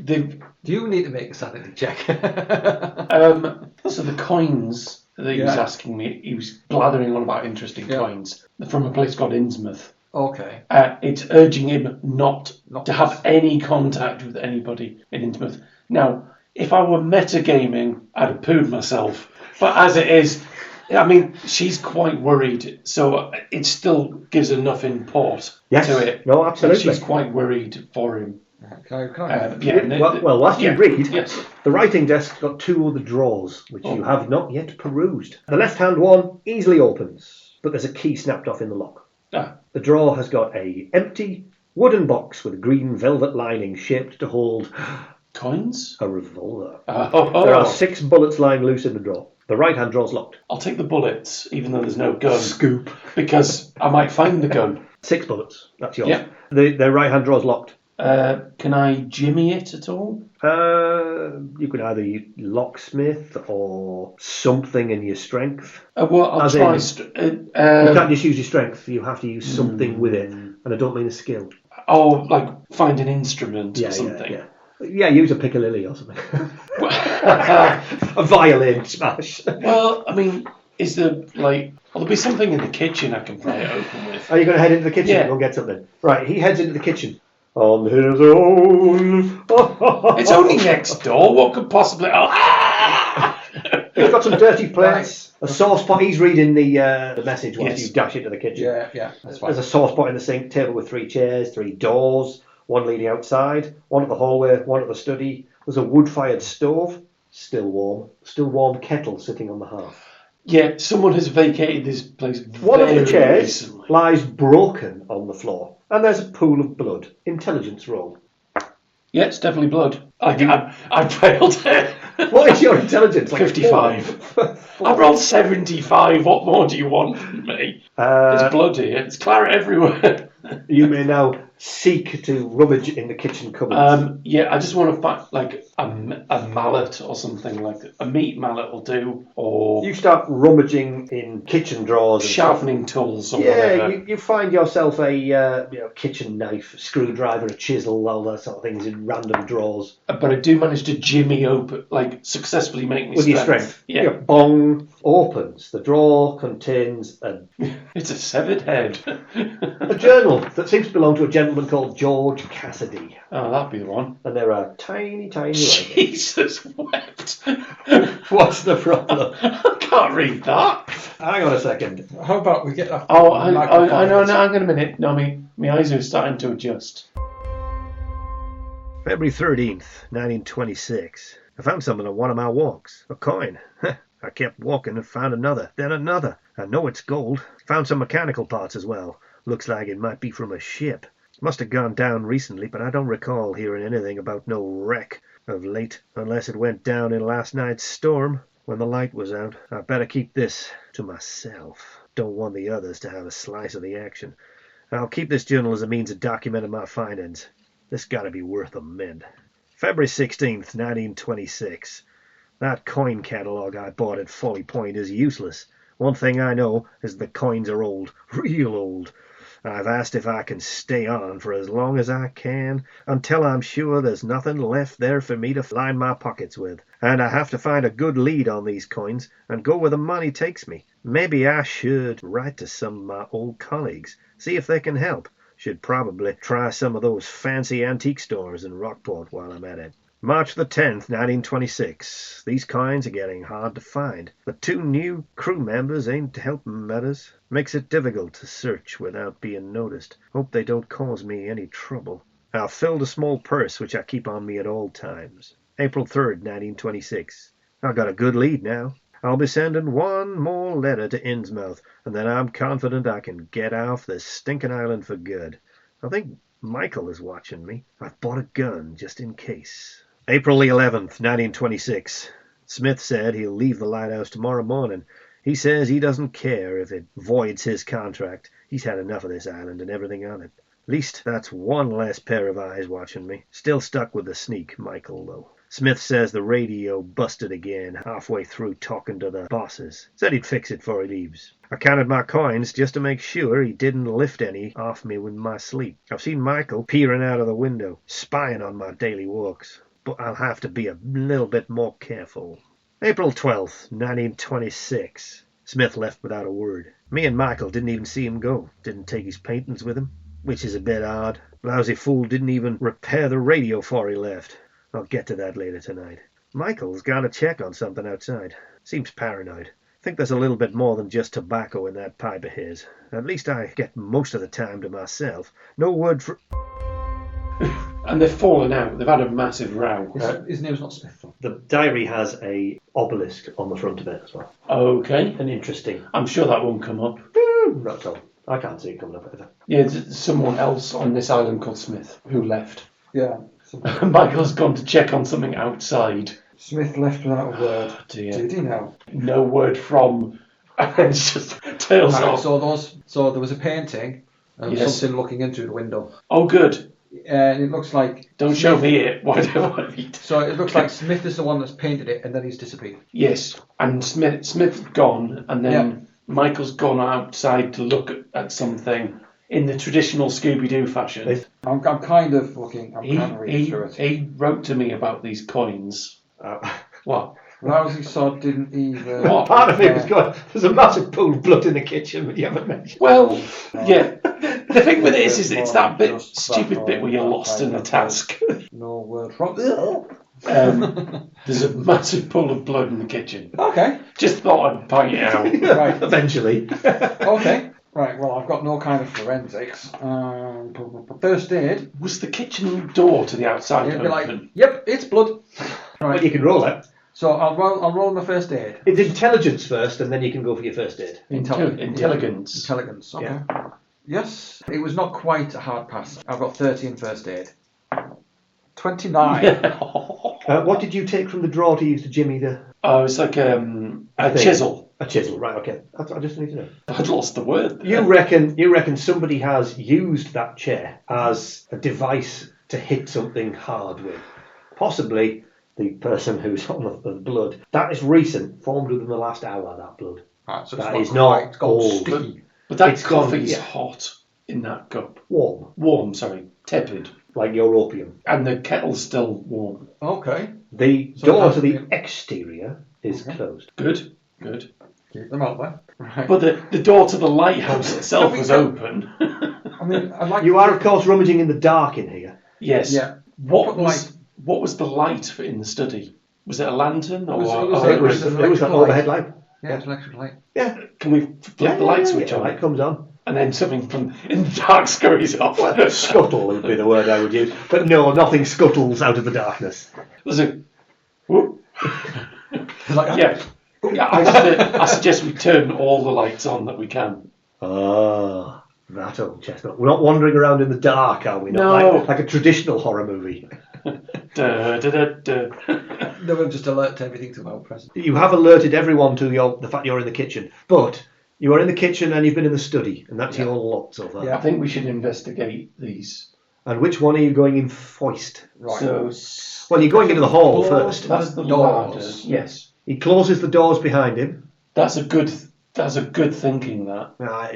Do you need to make a sanity check? So the coins that he was asking me, he was blathering on about interesting coins from a place called Innsmouth. Okay. It's urging him not to have any contact with anybody in Innsmouth. Now, if I were metagaming, I'd have pooed myself. But as it is, I mean, she's quite worried, so it still gives enough import to it. No, absolutely. She's quite worried for him. Can I Whilst you read, yes. the writing desk's got two other drawers, which you have not yet perused. The left-hand one easily opens, but there's a key snapped off in the lock. The drawer has got a empty wooden box with a green velvet lining shaped to hold Coins? a revolver. Oh. There are 6 bullets lying loose in the drawer. The right-hand drawer's locked. I'll take the bullets, even though there's no gun. Scoop. Because I might find the gun. 6 bullets. That's yours. Yeah. The right-hand drawer's locked. Can I jimmy it at all? You could either use locksmith or something in your strength. Well, I'll As try. in- You can't just use your strength. You have to use something with it. And I don't mean a skill. Like find an instrument or something. Yeah, use a piccalilli or something. A violin smash. Well, I mean, is there there'll be something in the kitchen I can pry it open with. Are you going to head into the kitchen and go and get something? Right, he heads into the kitchen. On his own. It's only next door. What could possibly? He's got some dirty plates, a sauce pot. He's reading the message whilst you dash into the kitchen. Yeah, that's fine. There's a sauce pot in the sink, table with 3 chairs, 3 doors, one leading outside, one at the hallway, one at the study. There's a wood-fired stove, still warm kettle sitting on the hearth. Yeah, someone has vacated this place. One of the chairs recently. lies broken on the floor, and there's a pool of blood. Intelligence roll. Yeah, it's definitely blood. I failed it. What is your intelligence? 55. I rolled 75. What more do you want from me? There's blood here. There's claret everywhere. You may now seek to rummage in the kitchen cupboards. I just want to find a mallet or something like that. A meat mallet will do, or You start rummaging in kitchen drawers. And sharpening tools or yeah, whatever. you find yourself a kitchen knife, a screwdriver, a chisel, all that sort of things in random drawers. But I do manage to jimmy open, successfully make me With your strength. Yeah. Your bong opens. The drawer contains a It's a severed head. a journal that seems to belong to a gentleman called George Cassidy. Oh, that'd be the one. And there are tiny writings. Jesus wept. What's the problem? I can't read that. Hang on a second. How about we get that? Oh, I know. No, hang on a minute. No, my eyes are starting to adjust. February 13th, 1926. I found something on one of my walks. A coin. I kept walking and found another, then another. I know it's gold. Found some mechanical parts as well. Looks like it might be from a ship. Must have gone down recently, but I don't recall hearing anything about no wreck of late, unless it went down in last night's storm when the light was out. I better keep this to myself. Don't want the others to have a slice of the action. I'll keep this journal as a means of documenting my findings. This gotta be worth a mint. February 16th, 1926. That coin catalogue I bought at Folly Point is useless. One thing I know is the coins are old, real old. I've asked if I can stay on for as long as I can, until I'm sure there's nothing left there for me to line my pockets with. And I have to find a good lead on these coins and go where the money takes me. Maybe I should write to some of my old colleagues, see if they can help. Should probably try some of those fancy antique stores in Rockport while I'm at it. March the 10th, 1926. These coins are getting hard to find. The 2 new crew members ain't helping matters. Makes it difficult to search without being noticed. Hope they don't cause me any trouble. I've filled a small purse which I keep on me at all times. April 3rd, 1926. I've got a good lead now. I'll be sending one more letter to Innsmouth, and then I'm confident I can get off this stinking island for good. I think Michael is watching me. I've bought a gun just in case. April the 11th, 1926. Smith said he'll leave the lighthouse tomorrow morning. He says he doesn't care if it voids his contract. He's had enough of this island and everything on it. At least that's one less pair of eyes watching me. Still stuck with the sneak, Michael, though. Smith says the radio busted again halfway through talking to the bosses. Said he'd fix it before he leaves. I counted my coins just to make sure he didn't lift any off me in my sleep. I've seen Michael peering out of the window, spying on my daily walks. But I'll have to be a little bit more careful. April 12th, 1926. Smith left without a word. Me and Michael didn't even see him go. Didn't take his paintings with him, which is a bit odd. Lousy fool didn't even repair the radio before he left. I'll get to that later tonight. Michael's got to check on something outside. Seems paranoid. Think there's a little bit more than just tobacco in that pipe of his. At least I get most of the time to myself. No word for... And they've fallen out. They've had a massive row. His name's not Smith, though. The diary has a obelisk on the front of it as well. Okay. An interesting... I'm sure that won't come up. Not at all. I can't see it coming up either. Yeah, there's someone else on this island called Smith who left. Yeah. Michael's gone to check on something outside. Smith left without a word. Oh, dear. Did he now? No word from... And it's just tails Right, off. so there was a painting and Yes. something looking in through the window. Oh, good. And it looks like... Don't show me it. Why do I want to eat? So it looks like Smith is the one that's painted it and then he's disappeared. Yes. And Smith's gone, and then Yeah. Michael's gone outside to look at something in the traditional Scooby-Doo fashion. I'm kind of looking... I'm kind of reading through it. He wrote to me about these coins. What? Lousy sod didn't even... What? Part of it was going, there's a massive pool of blood in the kitchen, but you haven't mentioned. Well, yeah. The thing with it is it's that bit stupid bit where you're lost in a task. No word from... There's a massive pool of blood in the kitchen. Okay. Just thought I'd point it out. Right. Eventually. Okay. Right, well, I've got no kind of forensics. First aid. Was the kitchen door to the outside It'd be like, open? yep, it's blood. Well, you can roll it. So I'll roll my first aid. It's intelligence first, and then you can go for your first aid. Intelligence. Intelligence, okay. Yeah. Yes, it was not quite a hard pass. I've got 30 in first aid. 29. What did you take from the drawer to use to jimmy the... Oh, it's like a chisel. A chisel, right, okay. I just need to know. I'd lost the word. You reckon somebody has used that chair as a device to hit something hard with? Possibly the person who's on the blood. That is recent, formed within the last hour, that blood. Right, so That it's is not not quite old. sticky. But that It's gone, coffee's yeah. hot in that cup. Warm, Tepid. like your opium. And the kettle's still warm. Okay. The So it door has to to the be- exterior is closed. Good. Keep them out there. Right. But the door to the lighthouse itself was open. I mean, I'd like You to are, of course, rummaging in the dark in here. Yes. Yeah. What Put was the light in the study? Was it a lantern? It was It was an like electric an overhead light. Yeah, it's an electric light. Yeah. Can we flip the light switch The on? light comes on. And then something from in the dark scurries off. Scuttle would be the word I would use. But no, nothing scuttles out of the darkness. There's a... Whoop. Like, Yeah. I suggest we turn all the lights on that we can. Ah, that old chestnut. We're not wandering around in the dark, are we? Not No. like a traditional horror movie. Da, da, da, da. they will just alert to everything to our present. You have alerted everyone to the fact you're in the kitchen, but you are in the kitchen and you've been in the study, and that's your lot so far. Yeah. I think we should investigate these And which one are you going in foist? Right. So Well, you're going into the hall first. that's the Doors. ladder. Yes, He closes the doors behind him. that's a good thinking. That Nah,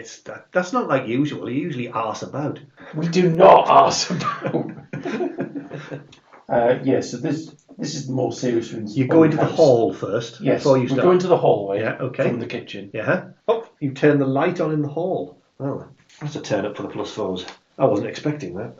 that's not like usual. You usually arse about. we do not ask about. Yes, so this is the more serious ones. You go into the hall first Yes, before you we start. go into the hallway. Yeah, okay. From the kitchen. Yeah. Oh, you turn the light on in the hall. Well, that's a turn up for the +4s. I wasn't expecting that.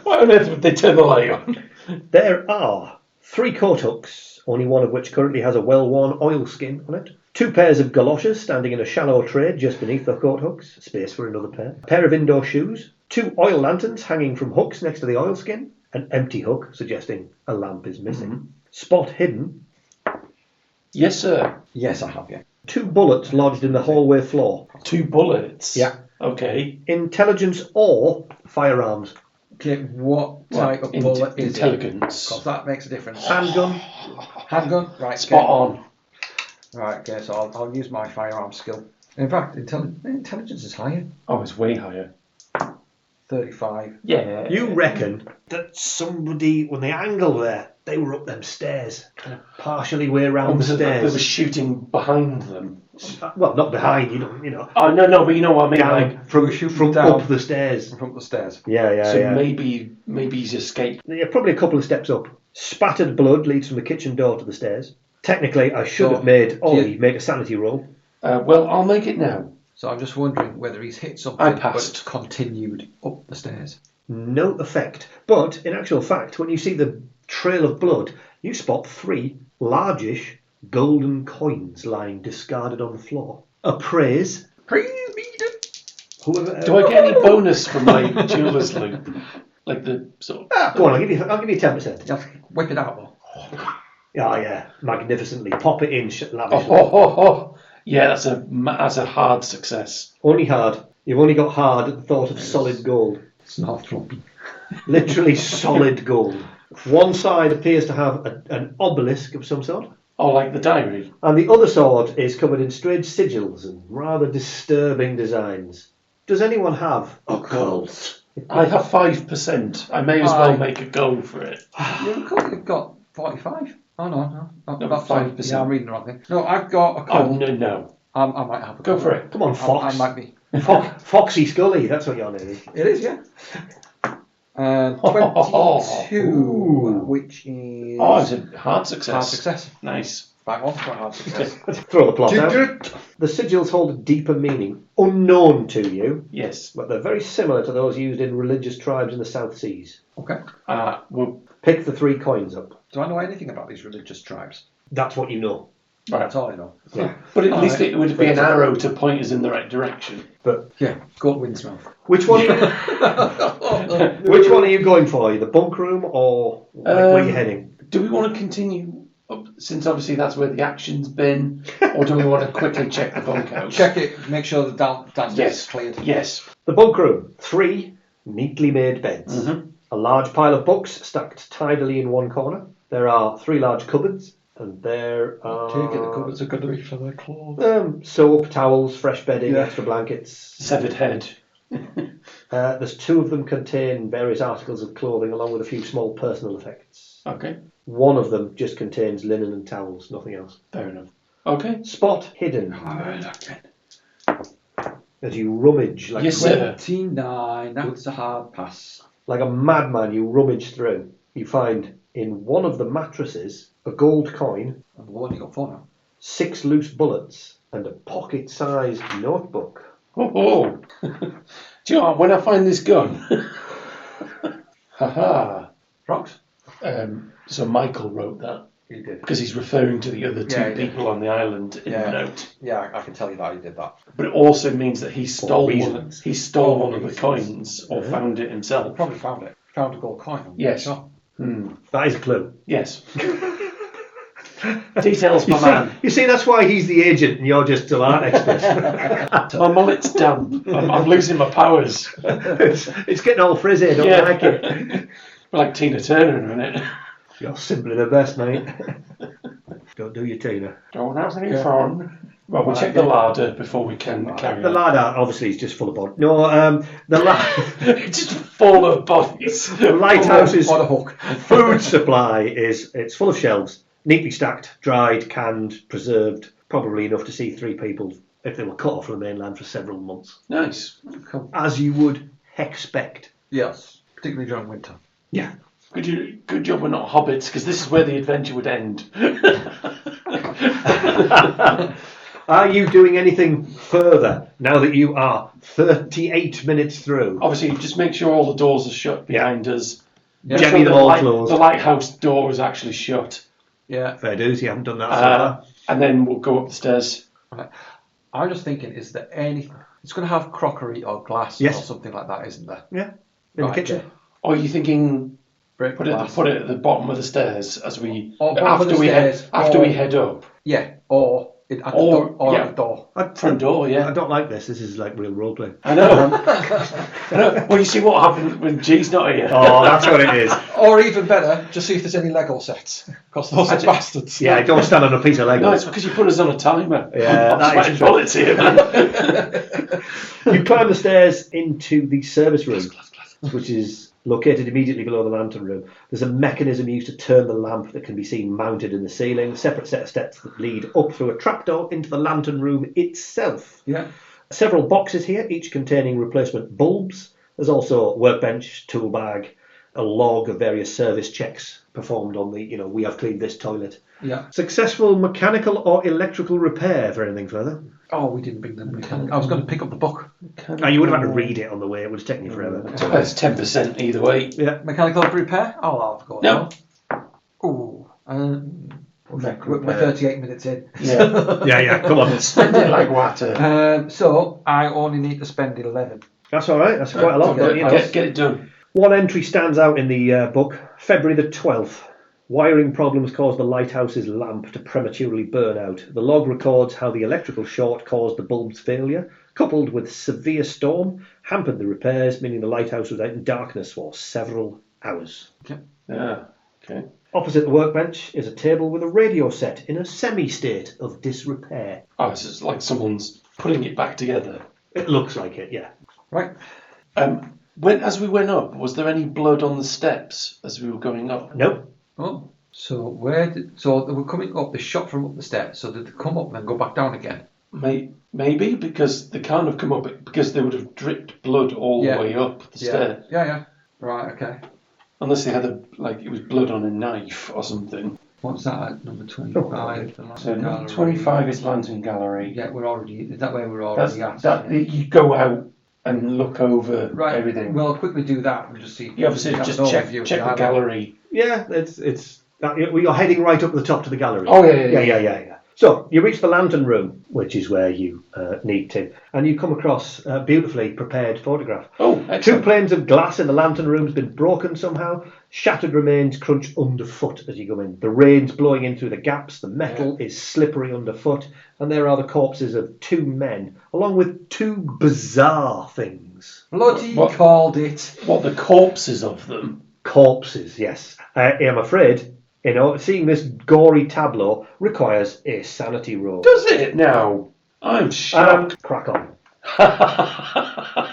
Why on earth would they turn the light on? There are 3 coat hooks, only one of which currently has a well-worn oilskin on it. 2 pairs of galoshes standing in a shallow tray just beneath the coat hooks. Space for another pair. A pair of indoor shoes. 2 oil lanterns hanging from hooks next to the oilskin. An empty hook, suggesting a lamp is missing. Spot hidden. Yes, sir. Yes, I have, yeah. 2 bullets lodged in the hallway floor. 2 bullets. Yeah. Okay. Intelligence or firearms. Okay, what type of bullet is it? Intelligence. Because that makes a difference. Handgun. Handgun? Right, Spot okay. on. Right, okay, so I'll use my firearm skill. In fact, intelligence is higher. Oh, it's way higher. 35. Yeah. You reckon that somebody, when they angle there, they were up them stairs, kind of partially way around the They stairs. were shooting behind them. Well, not behind, you know. Oh no, but you know what I mean. Down Like, from down. up the stairs. From the stairs. Yeah. so maybe he's escaped. Yeah, probably a couple of steps up. Spattered blood leads from the kitchen door to the stairs. Technically, I should have made Ollie make a sanity roll. Well, I'll make it now. So I'm just wondering whether he's hit something I but passed. it's continued up the stairs. No effect. But, in actual fact, when you see the trail of blood, you spot 3 largish golden coins lying discarded on the floor. Appraise. Praise be to... Whoever. Do I get any bonus from my jeweler's loop? Like the sort of... Go on, I'll give you 10%. You have to whip it out, though. Yeah, magnificently. Pop it in, lavishly. Oh. Yeah, that's a hard success. Only hard. You've only got hard at the thought of solid gold. It's not floppy. Literally solid gold. One side appears to have an obelisk of some sort, Oh, like the diary. and the other side is covered in strange sigils and rather disturbing designs. Does anyone have occult? I have 5%. I may as well make a go for it. You've got 45. Oh, no. No, That's 5%. Yeah, I'm reading the wrong thing. No, I've got a Oh, call. no. I might have a Go call. for it. Come on, Fox. I might be. Foxy Scully, that's what your name is. It is, yeah. 22, which is... Oh, it's a hard success. hard success. Nice. Bang on for a hard success. Throw the plot out. The sigils hold a deeper meaning, unknown to you, Yes. but they're very similar to those used in religious tribes in the South Seas. Okay. Well, Pick the 3 coins up. Do I know anything about these religious tribes? That's what you know. right. That's all I know. Yeah. But at least it would be an arrow to point us in the right direction. But Yeah, gold Windsmouth. which one? Which one are you going for? Are you the bunk room or where are you heading? Do we want to continue up, since obviously that's where the action's been, or do we want to quickly check the bunkhouse? Check it, make sure the downstairs Yes. is cleared. Yes. The bunk room. 3 neatly made beds. Mm-hmm. A large pile of books stacked tidily in one corner. There are 3 large cupboards, and there are Take it, the cupboards are going to be for their clothes. soap, towels, fresh bedding, Yeah. extra blankets. Severed head. There's 2 of them contain various articles of clothing, along with a few small personal effects. Okay. One of them just contains linen and towels, nothing else. Fair enough. Okay. Spot hidden as you rummage like Yes, sir. 29, that's a hard pass. like a madman. You rummage through. You find in one of the mattresses a gold coin, I've only got 4 now. 6 loose bullets, and a pocket-sized notebook. Oh. Do you know what? When I find this gun, haha. Rocks? So Michael wrote that He did. because he's referring to the other 2 Yeah, he did. people on the island in Yeah. the note. Yeah, I can tell you that he did that. But it also means that he stole reasons. one of the coins or found it I himself. probably found it. Found a gold coin. Yes. Shop. That is a clue. Yes. Details, my man. You see, that's why he's the agent and you're just still art expert. My mullet's damp. I'm losing my powers. it's getting all frizzy. I don't Yeah. like it. We're like Tina Turner, isn't it? You're simply the best, mate. Don't do your Tina. Don't have any fun. Well, we'll check the larder before we can carry The on. larder obviously is just full of bodies. No, It's just full of bodies. the lighthouse's On a hook. food supply it's full of shelves, neatly stacked, dried, canned, preserved, probably enough to see 3 people if they were cut off from the mainland for several months, Nice. Cool. as you would expect. Yes, particularly during winter. Yeah. Good job we're not hobbits, because this is where the adventure would end. Are you doing anything further now that you are 38 minutes through? Obviously, just make sure all the doors are shut behind us. Yeah. Jemmy them all closed. The lighthouse door is actually shut. Yeah. Fair dues, you haven't done that so far. And then we'll go up the stairs. Right. I'm just thinking, is there any... It's going to have crockery or glass Yes. or something like that, isn't there? Yeah, in the kitchen. yeah. Or are you thinking Break put it glass. at the bottom of the stairs as we Or bottom of the stairs, after or- we head up? Yeah, or at the Or- door. Or yeah. at the door. Front door, I yeah. don't like this. This is like real roleplay. I know. I know. Well, you see what happens when G's not here. Oh, that's what it is. Or even better, just see if there's any Lego sets. Because those are bastards. Yeah, don't stand on a piece of Lego. No, it's because you put us on a timer. Yeah, I'm that sweating is true. bullets here, man. You climb the stairs into the service room, which is located immediately below the lantern room. There's a mechanism used to turn the lamp that can be seen mounted in the ceiling, a separate set of steps that lead up through a trapdoor into the lantern room itself. Yeah. Several boxes here, each containing replacement bulbs. There's also a workbench, tool bag, a log of various service checks performed on the, we have cleaned this toilet. Yeah. Successful mechanical or electrical repair for anything further? Oh, we didn't bring the mechanic. I was going to pick up the book. Oh, you would have had to read it on the way. It would have taken you forever. It's 10% either way. Yeah. Mechanical repair? Oh, I'll have a go. No. Ooh. Mech We're repair. 38 minutes in. Yeah. Yeah, come on. Spend it like water. So, I only need to spend 11. That's all right. That's quite a lot. Okay. Get it done. One entry stands out in the book. February the 12th. Wiring problems caused the lighthouse's lamp to prematurely burn out. The log records how the electrical short caused the bulb's failure, coupled with severe storm, hampered the repairs, meaning the lighthouse was out in darkness for several hours. Yeah. Okay. Opposite the workbench is a table with a radio set in a semi-state of disrepair. Oh, it's just like someone's putting it back together. It looks like it, yeah. Right. As we went up, was there any blood on the steps as we were going up? Nope. Oh. So, so they were coming up, they shot from up the steps, so did they come up and then go back down again? Maybe, because they can't have come up, because they would have dripped blood all the way up the stair. Yeah. Right, okay. Unless they had it was blood on a knife or something. What's that at number 25? So number 25 is Lantern Gallery. Yeah, is that where we're already at? You go out and look over Right. everything. Well, I'll quickly do that and just see. You obviously have just an check overview of the island. gallery. Yeah, it's you're heading right up the top to the gallery. Oh, yeah. Yeah. So you reach the lantern room, which is where you need to, and you come across a beautifully prepared photograph. Oh, 2 excellent. planes of glass in the lantern room has been broken somehow. Shattered remains crunch underfoot as you go in. The rain's blowing in through the gaps. The metal is slippery underfoot, and there are the corpses of 2 men, along with 2 bizarre things. Bloody What? called it. What, the corpses of them? Corpses, yes. I'm afraid, seeing this gory tableau requires a sanity roll. Does it now? I'm shocked. Crack on.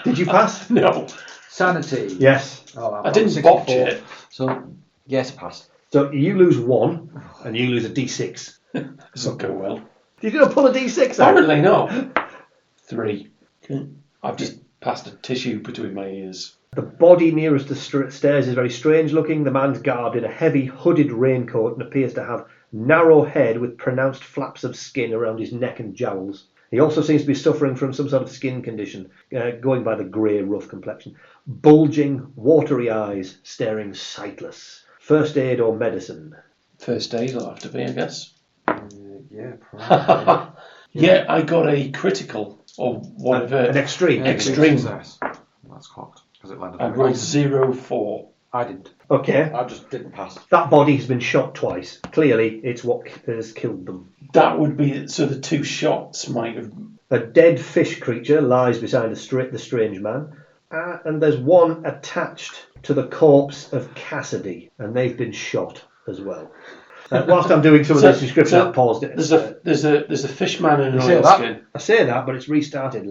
Did you pass? No. Sanity. Yes. Oh, I've I got didn't 64. botch it. So, yes, passed. So you lose 1, and you lose a d6. This will go well. You're going to pull a d6 out? Apparently not. 3. Okay. I've just passed a tissue between my ears. The body nearest the stairs is very strange looking. The man's garbed in a heavy hooded raincoat and appears to have narrow head with pronounced flaps of skin around his neck and jowls. He also seems to be suffering from some sort of skin condition, going by the grey, rough complexion. Bulging, watery eyes, staring sightless. First aid or medicine? First aid will have to be, I guess. Yeah, probably. Yeah, I got a critical, or whatever. An extreme. Extreme. Success. That's cocked. Because it landed I on rolled right. 04. I didn't. Okay. I just didn't pass. That body has been shot twice. Clearly, it's what has killed them. That would be, so the 2 shots might have... A dead fish creature lies beside the strange man, and there's one attached to the corpse of Cassidy, and they've been shot as well. Whilst I'm doing some of this description, I've paused it. There's a fishman in an say oilskin. I say that, but it's restarted.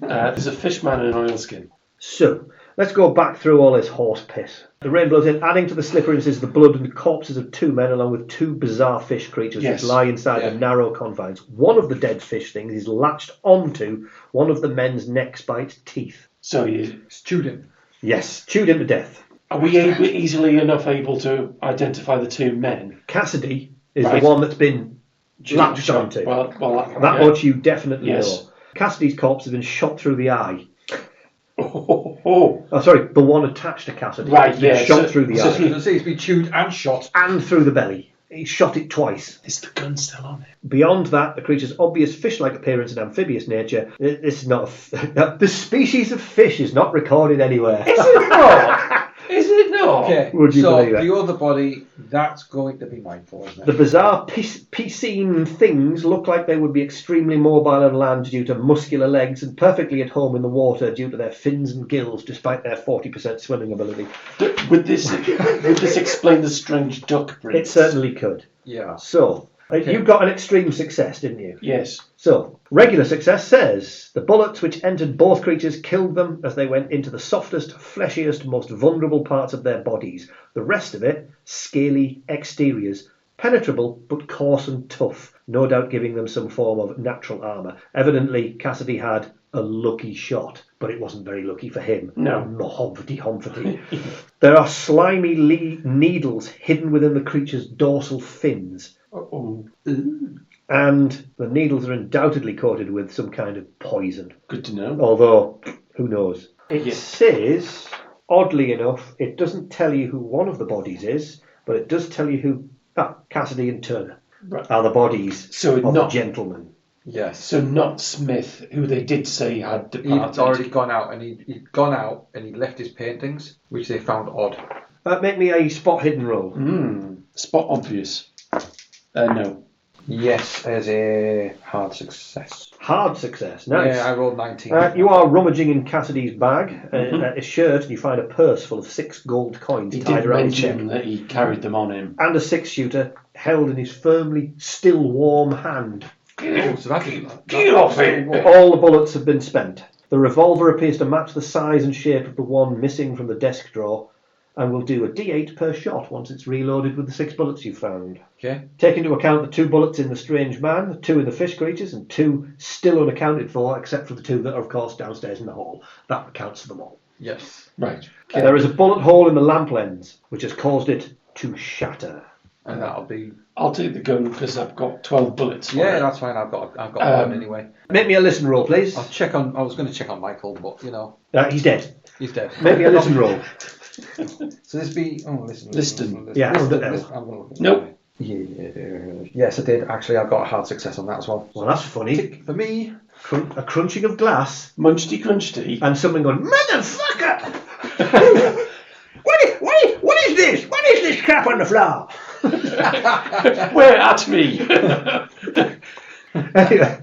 There's a fishman in an oilskin. So, let's go back through all this horse piss. The rain blows in, adding to the slipperiness is the blood and corpses of 2 men, along with 2 bizarre fish creatures Yes. which lie inside the narrow confines. One of the dead fish things is latched onto one of the men's necks by its teeth. So you Stewed him. Yes, chewed him to death. are we easily enough able to identify the 2 men? Cassidy is Right. the one that's been latched onto. Well, That much you definitely Yes. know. Cassidy's corpse has been shot through the eye. Oh. Oh, sorry, the one attached to Cassidy. Right, has been yeah, shot so- through the so eye. I was going to say, he's been chewed and shot. And through the belly. He shot it twice. Is the gun still on it? Beyond that, the creature's obvious fish-like appearance and amphibious nature, this is not the species of fish is not recorded anywhere. Is it not? Is it not? Okay, Would you so believe it? the other body, that's going to be mindful, isn't The it? bizarre piscine things look like they would be extremely mobile on land due to muscular legs and perfectly at home in the water due to their fins and gills, despite their 40% swimming ability. Would this explain the strange duck breed? It certainly could. Yeah. So, you got an extreme success, didn't you? Yes. So, regular success says the bullets which entered both creatures killed them as they went into the softest, fleshiest, most vulnerable parts of their bodies. The rest of it, scaly exteriors, penetrable but coarse and tough, no doubt giving them some form of natural armour. Evidently, Cassidy had a lucky shot, but it wasn't very lucky for him. No. Homfity. There are slimy needles hidden within the creature's dorsal fins. Oh, And the needles are undoubtedly coated with some kind of poison. good to know. Although, who knows? It Yeah. says, oddly enough, it doesn't tell you who one of the bodies is, but it does tell you who Cassidy and Turner Right. are the bodies So of the not gentlemen. Yes. so not Smith, who they did say had He'd departed. already gone out, and he'd gone out, and he left his paintings, which they found odd. Make me a spot hidden roll. Spot obvious. No. Yes, as a hard success. Hard success. Nice. Yeah, I rolled 19. You are rummaging in Cassidy's bag, his shirt, and you find a purse full of 6 gold coins He tied did around his mention neck, that he carried them on him. and a 6-shooter held in his firmly, still warm hand. Oh, so that didn't... Get off it! All the bullets have been spent. The revolver appears to match the size and shape of the one missing from the desk drawer, and will do a D8 per shot once it's reloaded with the 6 bullets you found. Okay. Take into account the 2 bullets in the strange man, the 2 in the fish creatures, and 2 still unaccounted for, except for the 2 that are, of course, downstairs in the hall. That accounts for them all. Yes. Right. There is a bullet hole in the lamp lens, which has caused it to shatter. And that'll be... I'll take the gun because I've got 12 bullets. for Yeah, it. that's fine. I've got one anyway. Make me a listen roll, please. I was going to check on Michael, but, you know, He's dead. he's dead. Make me a listen roll. So this be... Oh, listen. Yeah, Listen, under L. listen, I'm gonna look at it. Nope. Yeah. Yes, I did. Actually, I got a hard success on that as well. Well, that's funny. Tick for me. A crunching of glass, Munchy crunchy. and someone going, "Motherfucker! what is this? What is this crap on the floor?" Where at me? Anyway,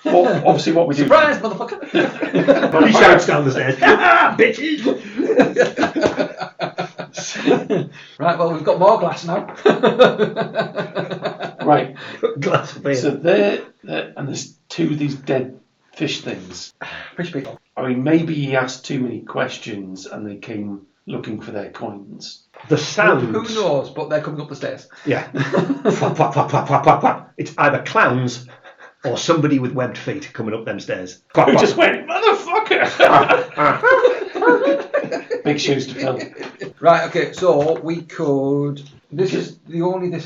Well, obviously, what we do. Surprise, motherfucker! he shouts down the stairs, "Bitches!" Right, well, we've got more glass now. Right. Glass of beer. So there, and there's 2 of these dead fish things. Fish people. I mean, maybe he asked too many questions and they came looking for their coins. The sounds. Who knows? But they're coming up the stairs. Yeah. Flap, flap, flap, flap, flap, flap, flap. It's either clowns or somebody with webbed feet coming up them stairs. Flap, Who flap. just went, motherfucker! Big shoes to fill. Right, okay, so we could... This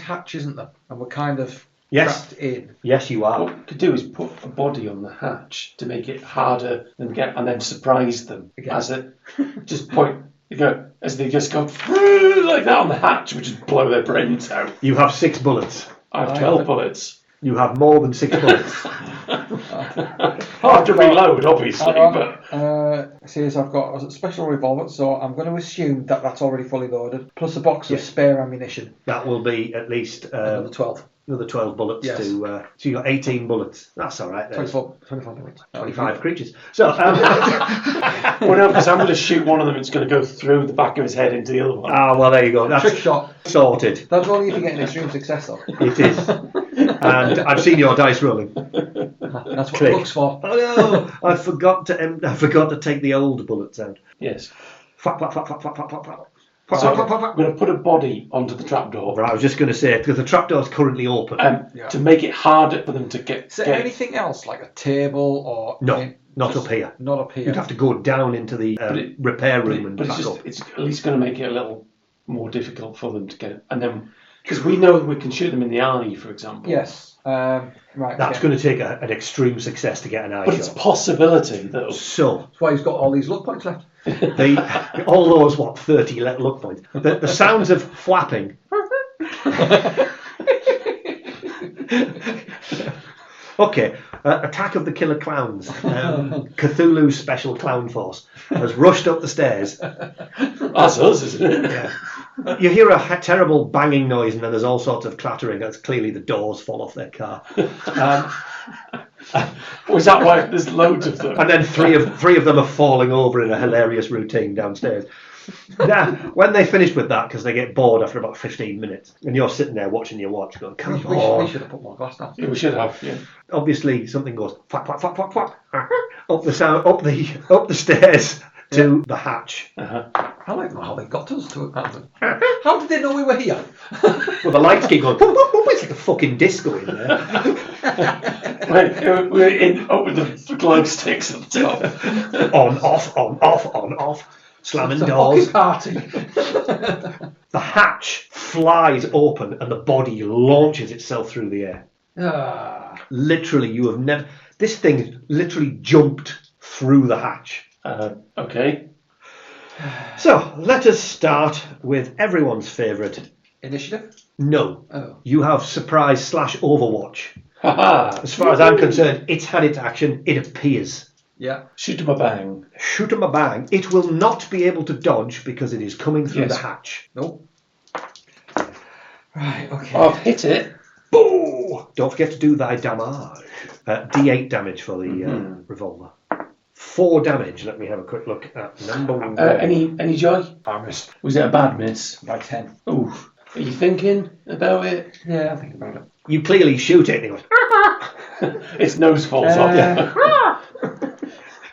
hatch, isn't there? And we're kind of Yes. trapped in. Yes, you are. What we could do is put a body on the hatch to make it harder and then surprise them. Again. As it just point, as they just go like that on the hatch, which just blow their brains out. You have 6 bullets. I have 12 bullets. You have more than 6 bullets. Hard to reload, obviously, but It says I've got a special revolver, so I'm going to assume that that's already fully loaded, plus a box of Yes. spare ammunition. That will be at least Another 12. Another 12 bullets Yes. so you got 18 bullets. That's all right. 24 bullets. 25 creatures. So, Well, no, because I'm going to shoot one of them. It's going to go through the back of his head into the other one. well, there you go. That's Trick shot. sorted. That's only if you get an extreme success, though. It is. And I've seen your dice rolling. That's what Click. it looks for. Oh no! I forgot to take the old bullets out. Yes. Flap, flap, flap, flap, flap, flap, flap, flap. So Flap, flap, flap, flap. I'm going to put a body onto the trapdoor Right, I was just going to say, because the trapdoor is currently open. to make it harder for them to get. Is there anything else, like a table or... No, not up here. Not up here. You'd have to go down into the repair room and But back up. it's at least going to make it a little more difficult for them to get it. And then, because we know we can shoot them in the eye, for example. Yes. Right. That's going to take an extreme success to get an eye But shot. it's a possibility that. So, That's why he's got all these luck points left. all those, 30 luck points. The sounds of flapping. Okay, Attack of the Killer Clowns. Cthulhu's Special Clown Force has rushed up the stairs. That's us, isn't it? Yeah. You hear a terrible banging noise, and then there's all sorts of clattering. That's clearly the doors fall off their car. Or is that why there's loads of them? And then three of them are falling over in a hilarious routine downstairs. Now, when they finish with that, because they get bored after about 15 minutes, and you're sitting there watching your watch, going, "Come on!" We should have put more glass down. Yeah, we should have. Yeah. Obviously, something goes flap, flap, flap, flap, flap, up the stairs to the hatch. I like how they got us to it. How did they know we were here? Well, the lights keep going. It's like a fucking disco in there. We're in up with the glow sticks at the top. On, off, on, off, on, off. Slamming It's a doors. hockey party. The hatch flies open and the body launches itself through the air. Literally, you have never... This thing literally jumped through the hatch. Okay. So, let us start with everyone's favourite. Initiative? No. Oh. You have surprise / Overwatch. Haha. As far as I'm concerned, it's had its action. It appears. Yeah. Shoot him a bang. Shoot 'em a bang. It will not be able to dodge because it is coming through Yes. the hatch. Nope. Right, okay. I've hit it. Boo! Don't forget to do thy damage. D8 damage for the revolver. 4 damage. Let me have a quick look at number 1. Any joy? I missed Was it a bad miss? by 10. Ooh. Are you thinking about it? Yeah, I think about it. You clearly shoot it and it goes... Its nose falls off.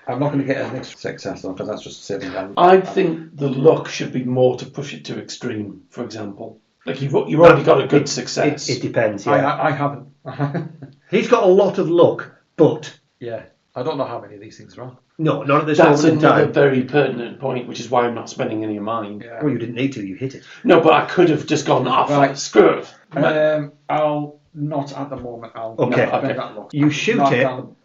I'm not going to get a next success though, because that's just saving damage. I think the luck should be more to push it to extreme, for example. Like you've already got a good success. It depends, yeah. I haven't. He's got a lot of luck, but... Yeah. I don't know how many of these things are on. No, not at this That's moment in another time. very pertinent point, which is why I'm not spending any of mine. Yeah. Well, you didn't need to. You hit it. No, but I could have just gone off. Right. Screw it. I'll not at the moment. I'll Okay. spend Okay. that luck. You shoot Mark it. down,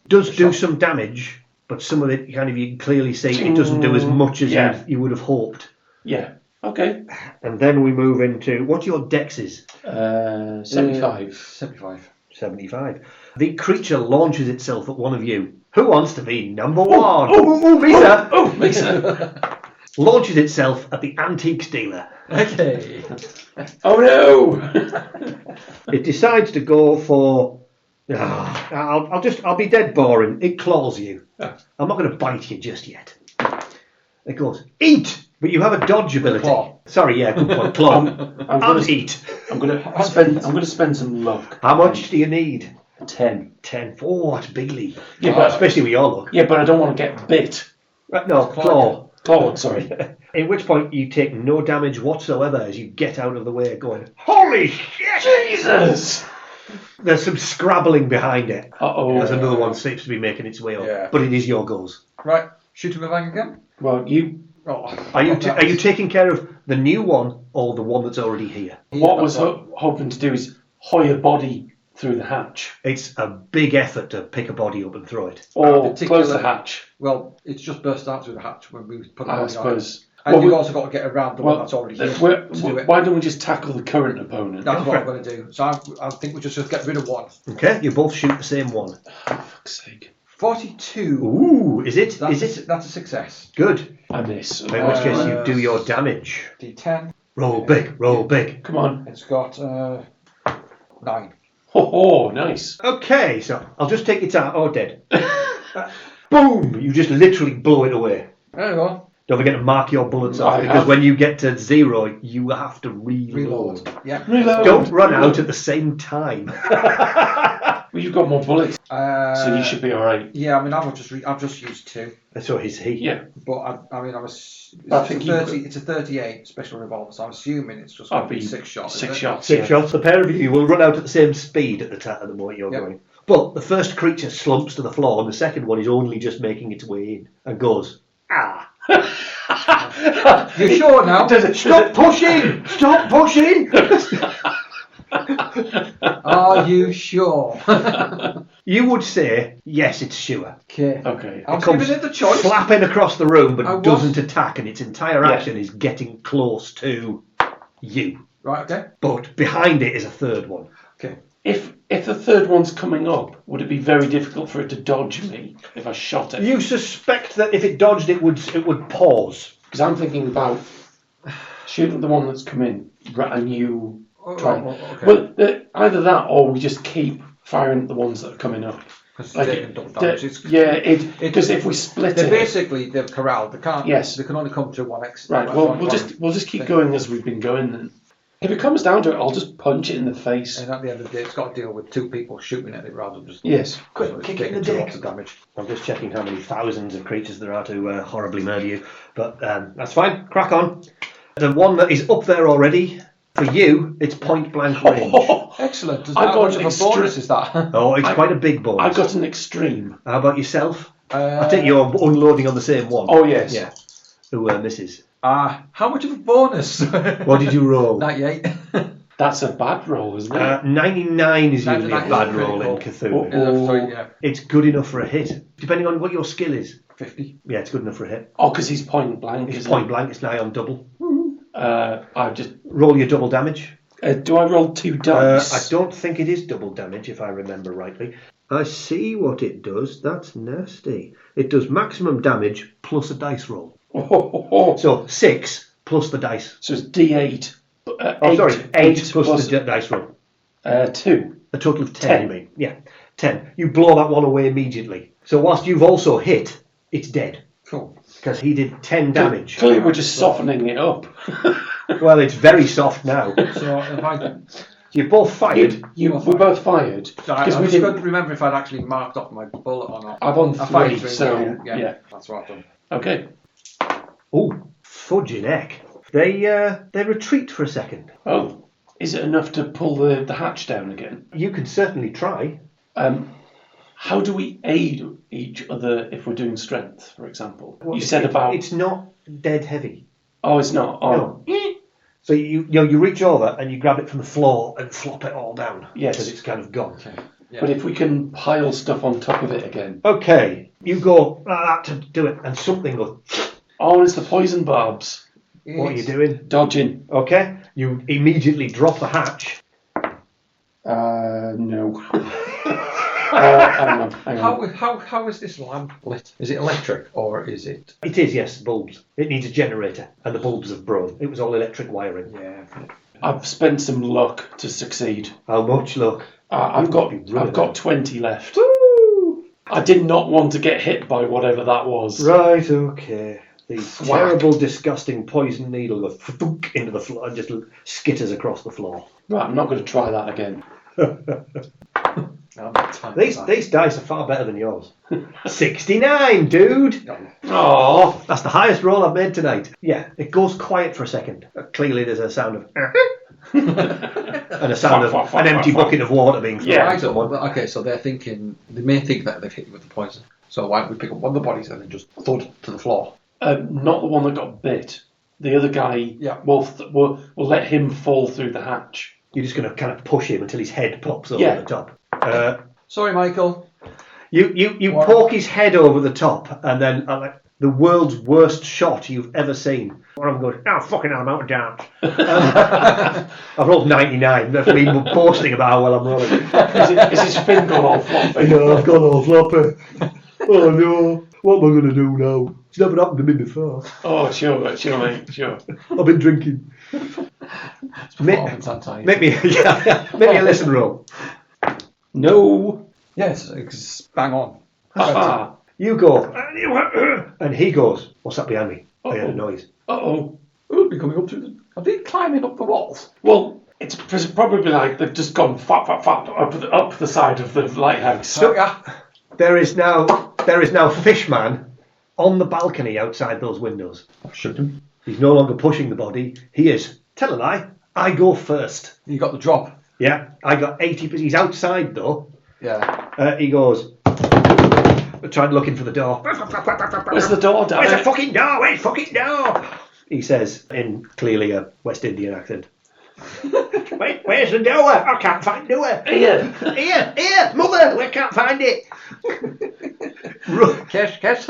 Does do some damage, but some of it, you can clearly see it doesn't do as much as Yeah. you would have hoped. Yeah. Okay. And then we move into... What your dex is? 75. 75. 75. The creature launches itself at one of you. Who wants to be number 1? Oh, Lisa! Oh, Lisa. Launches itself at the antiques dealer. Okay. Oh no. It decides to go for... I'll be dead boring. It claws you. I'm not going to bite you just yet. It goes, eat! But you have a dodge ability. Claw. Sorry, yeah, good point. Claw. I'm gonna eat. I'm gonna spend some luck. How much do you need? 10. 10. Oh, that's big leap. Yeah, but Especially with your luck. yeah, but I don't want to get bit. Right, no, claw. Clawed, sorry. In which point you take no damage whatsoever as you get out of the way going, holy shit! Jesus. There's some scrabbling behind it. Uh-oh. As another one seems to be making its way up. Yeah. But it is your goals. Right. Shoot him a bang again. Well, you. Oh, Are you taking care of the new one or the one that's already here? What was hoping to do is hoy a body through the hatch. It's a big effort to pick a body up and throw it. Or particular- close the hatch. Well, it's just burst out through the hatch when we put the I body on. suppose. And Well, you've we- also got to get around the one that's already here we're- to do it. Why don't we just tackle the current opponent? That's what I'm going to do. So I think we just get rid of one. Okay, you both shoot the same one. For fuck's sake. 42. Ooh, is it? That's Is it? that's a success. Good. I miss. In which case you do your damage. D10. Roll big, roll big. Come on. It's got 9. Oh, nice. Okay, so I'll just take it out. Oh, dead. Boom! You just literally blow it away. There you go. Don't forget to mark your bullets off, I because have. when you get to 0, you have to reload. Reload. Yeah. Reload. Don't run out at the same time. Well, you've got more bullets, so you should be all right. Yeah, I mean, I've just used 2, So is he. Yeah. but it's I think it's a 38 special revolver, so I'm assuming it's just going to be 6 shots. 6 is it? shots. 6 yeah. shots. The pair of you will run out at the same speed at the moment you're Yep. going. But the first creature slumps to the floor, and the second one is only just making its way in and goes, ah. You sure now? Stop pushing! Stop pushing! Are you sure? You would say, yes, it's sure. Okay. Okay. I was Comes giving it the choice. flapping across the room, but I was. doesn't attack, and its entire action is getting close to you. Right, okay. But behind it is a third one. Okay. If the third one's coming up, would it be very difficult for it to dodge me if I shot it? You suspect that if it dodged, it would pause. Because I'm thinking about shooting the one that's come in, and you try. Okay. Well, either that, or we just keep firing at the ones that are coming up. Because Like they can double damage. Because if we split They're it, basically they're corralled. They can't. Yes. They can only come through one exit. right? Well, we'll just keep thing. going as we've been going. Then, if it comes down to it, I'll just punch it in the face. And at the end of the day, it's got to deal with 2 people shooting at it rather than just. Yes. Quick, so it's kick it in the taking 2 dick. lots of damage. I'm just checking how many thousands of creatures there are to horribly murder you. But that's fine. Crack on. The one that is up there already, for you, it's point blank range. Excellent. I How got much an of a bonus is that? Oh, it's quite a big bonus. I got an extreme. How about yourself? I think you're unloading on the same one. Oh yes. Yeah. Who misses? How much of a bonus? What did you roll? 98. That's a bad roll, isn't it? 99 is usually a 99 bad is roll in critical. Cthulhu. Yeah. It's good enough for a hit, depending on what your skill is. 50. Yeah, it's good enough for a hit. Oh, because he's point blank. It's isn't point it? blank, it's nigh on double. I just Roll your double damage. do I roll 2 dice? I don't think it is double damage, if I remember rightly. I see what it does. That's nasty. It does maximum damage plus a dice roll. So So 6 plus the dice. it's D8. Eight plus the dice roll. 2. A total of 10, 10. you mean? Yeah, 10. You blow that one away immediately. So whilst you've also hit, it's dead. Cool. Because he did 10 damage. Clearly, we're just softening it up. Well, it's very soft now. So if I. You both fired. We both fired. Because we we didn't. couldn't remember if I'd actually marked off my bullet or not. I'm on I fired 3, 3, so yeah. That's what I've done. Okay. Oh, fudging heck. They retreat for a second. Oh, is it enough to pull the hatch down again? You can certainly try. How do we aid each other if we're doing strength, for example? Well, You said about. It's not dead heavy. Oh, it's not. Oh, No. So you reach over and you grab it from the floor and flop it all down. Yes. Because it's kind of gone. Yeah. But if we can pile stuff on top of it again. Okay, you go like that to do it, and something goes. Oh, it's the poison barbs. What are you doing? Dodging. Okay, you immediately drop the hatch. No. Hang on. How is this lamp lit? Is it electric or is it? It is, yes, bulbs. It needs a generator, and the bulbs have broken. It was all electric wiring. Yeah. I've spent some luck to succeed. How much luck? I've Right. got 20 left. I did not want to get hit by whatever that was. Right, okay. The terrible, disgusting poison needle goes thunk into the floor and just skitters across the floor. Right, I'm not going to try that again. These dice are far better than yours. 69, dude! Oh, That's the highest roll I've made tonight. Yeah, it goes quiet for a second. Clearly there's a sound of... and a sound of an empty bucket of water being thrown Yeah. at someone. Okay, so they're thinking they may think that they've hit you with the poison. So why don't we pick up one of the bodies and then just thud to the floor? not the one that got bit. The other guy. Yeah. We'll let him fall through the hatch. You're just going to kind of push him until his head pops over Yeah. the top. Sorry, Michael. You What? poke his head over the top, and then the world's worst shot you've ever seen. Or I'm going, oh, fucking hell, I'm out of dance. I've rolled 99. That's me boasting about how well I'm rolling. Is his fin gone all floppy? Yeah, I've gone all floppy. Oh no, what am I going to do now? It's never happened to me before. Oh, sure, mate, sure. I've been drinking. Performance anxiety. Make me a listen roll. No. Yes, it's bang on. Ah. You go, and he goes, what's that behind me? I heard a noise. Uh-oh. Who'll be coming up to the... Are they climbing up the walls? Well, it's probably like they've just gone fat up the side of the lighthouse. So there is now Fishman on the balcony outside those windows. Shoot him. He's no longer pushing the body. He is. Tell a lie. I go first. You got the drop. Yeah, I got 80%. He's outside though. Yeah. He goes. Tried looking for the door. Where's the door, damn Where's the it? fucking door? Where's the fucking door? He says in clearly a West Indian accent. Where's the door? I can't find the door. Here, mother, we can't find it. Cash.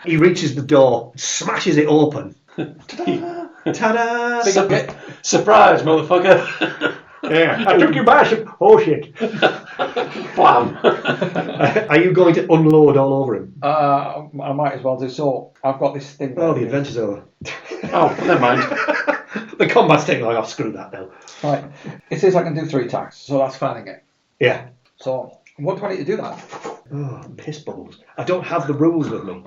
He reaches the door, smashes it open. Ta-da! Surprise, motherfucker. Yeah, I took you by some... Oh, shit. Blam. Are you going to unload all over him? I might as well do so. I've got this thing. Oh, the adventure's over. Oh, never mind. The combat's taking long. I'll screw that now. Right. It says I can do 3 attacks, so that's fanning it. Yeah. So, what do I need to do that? Oh, piss bubbles. I don't have the rules with me.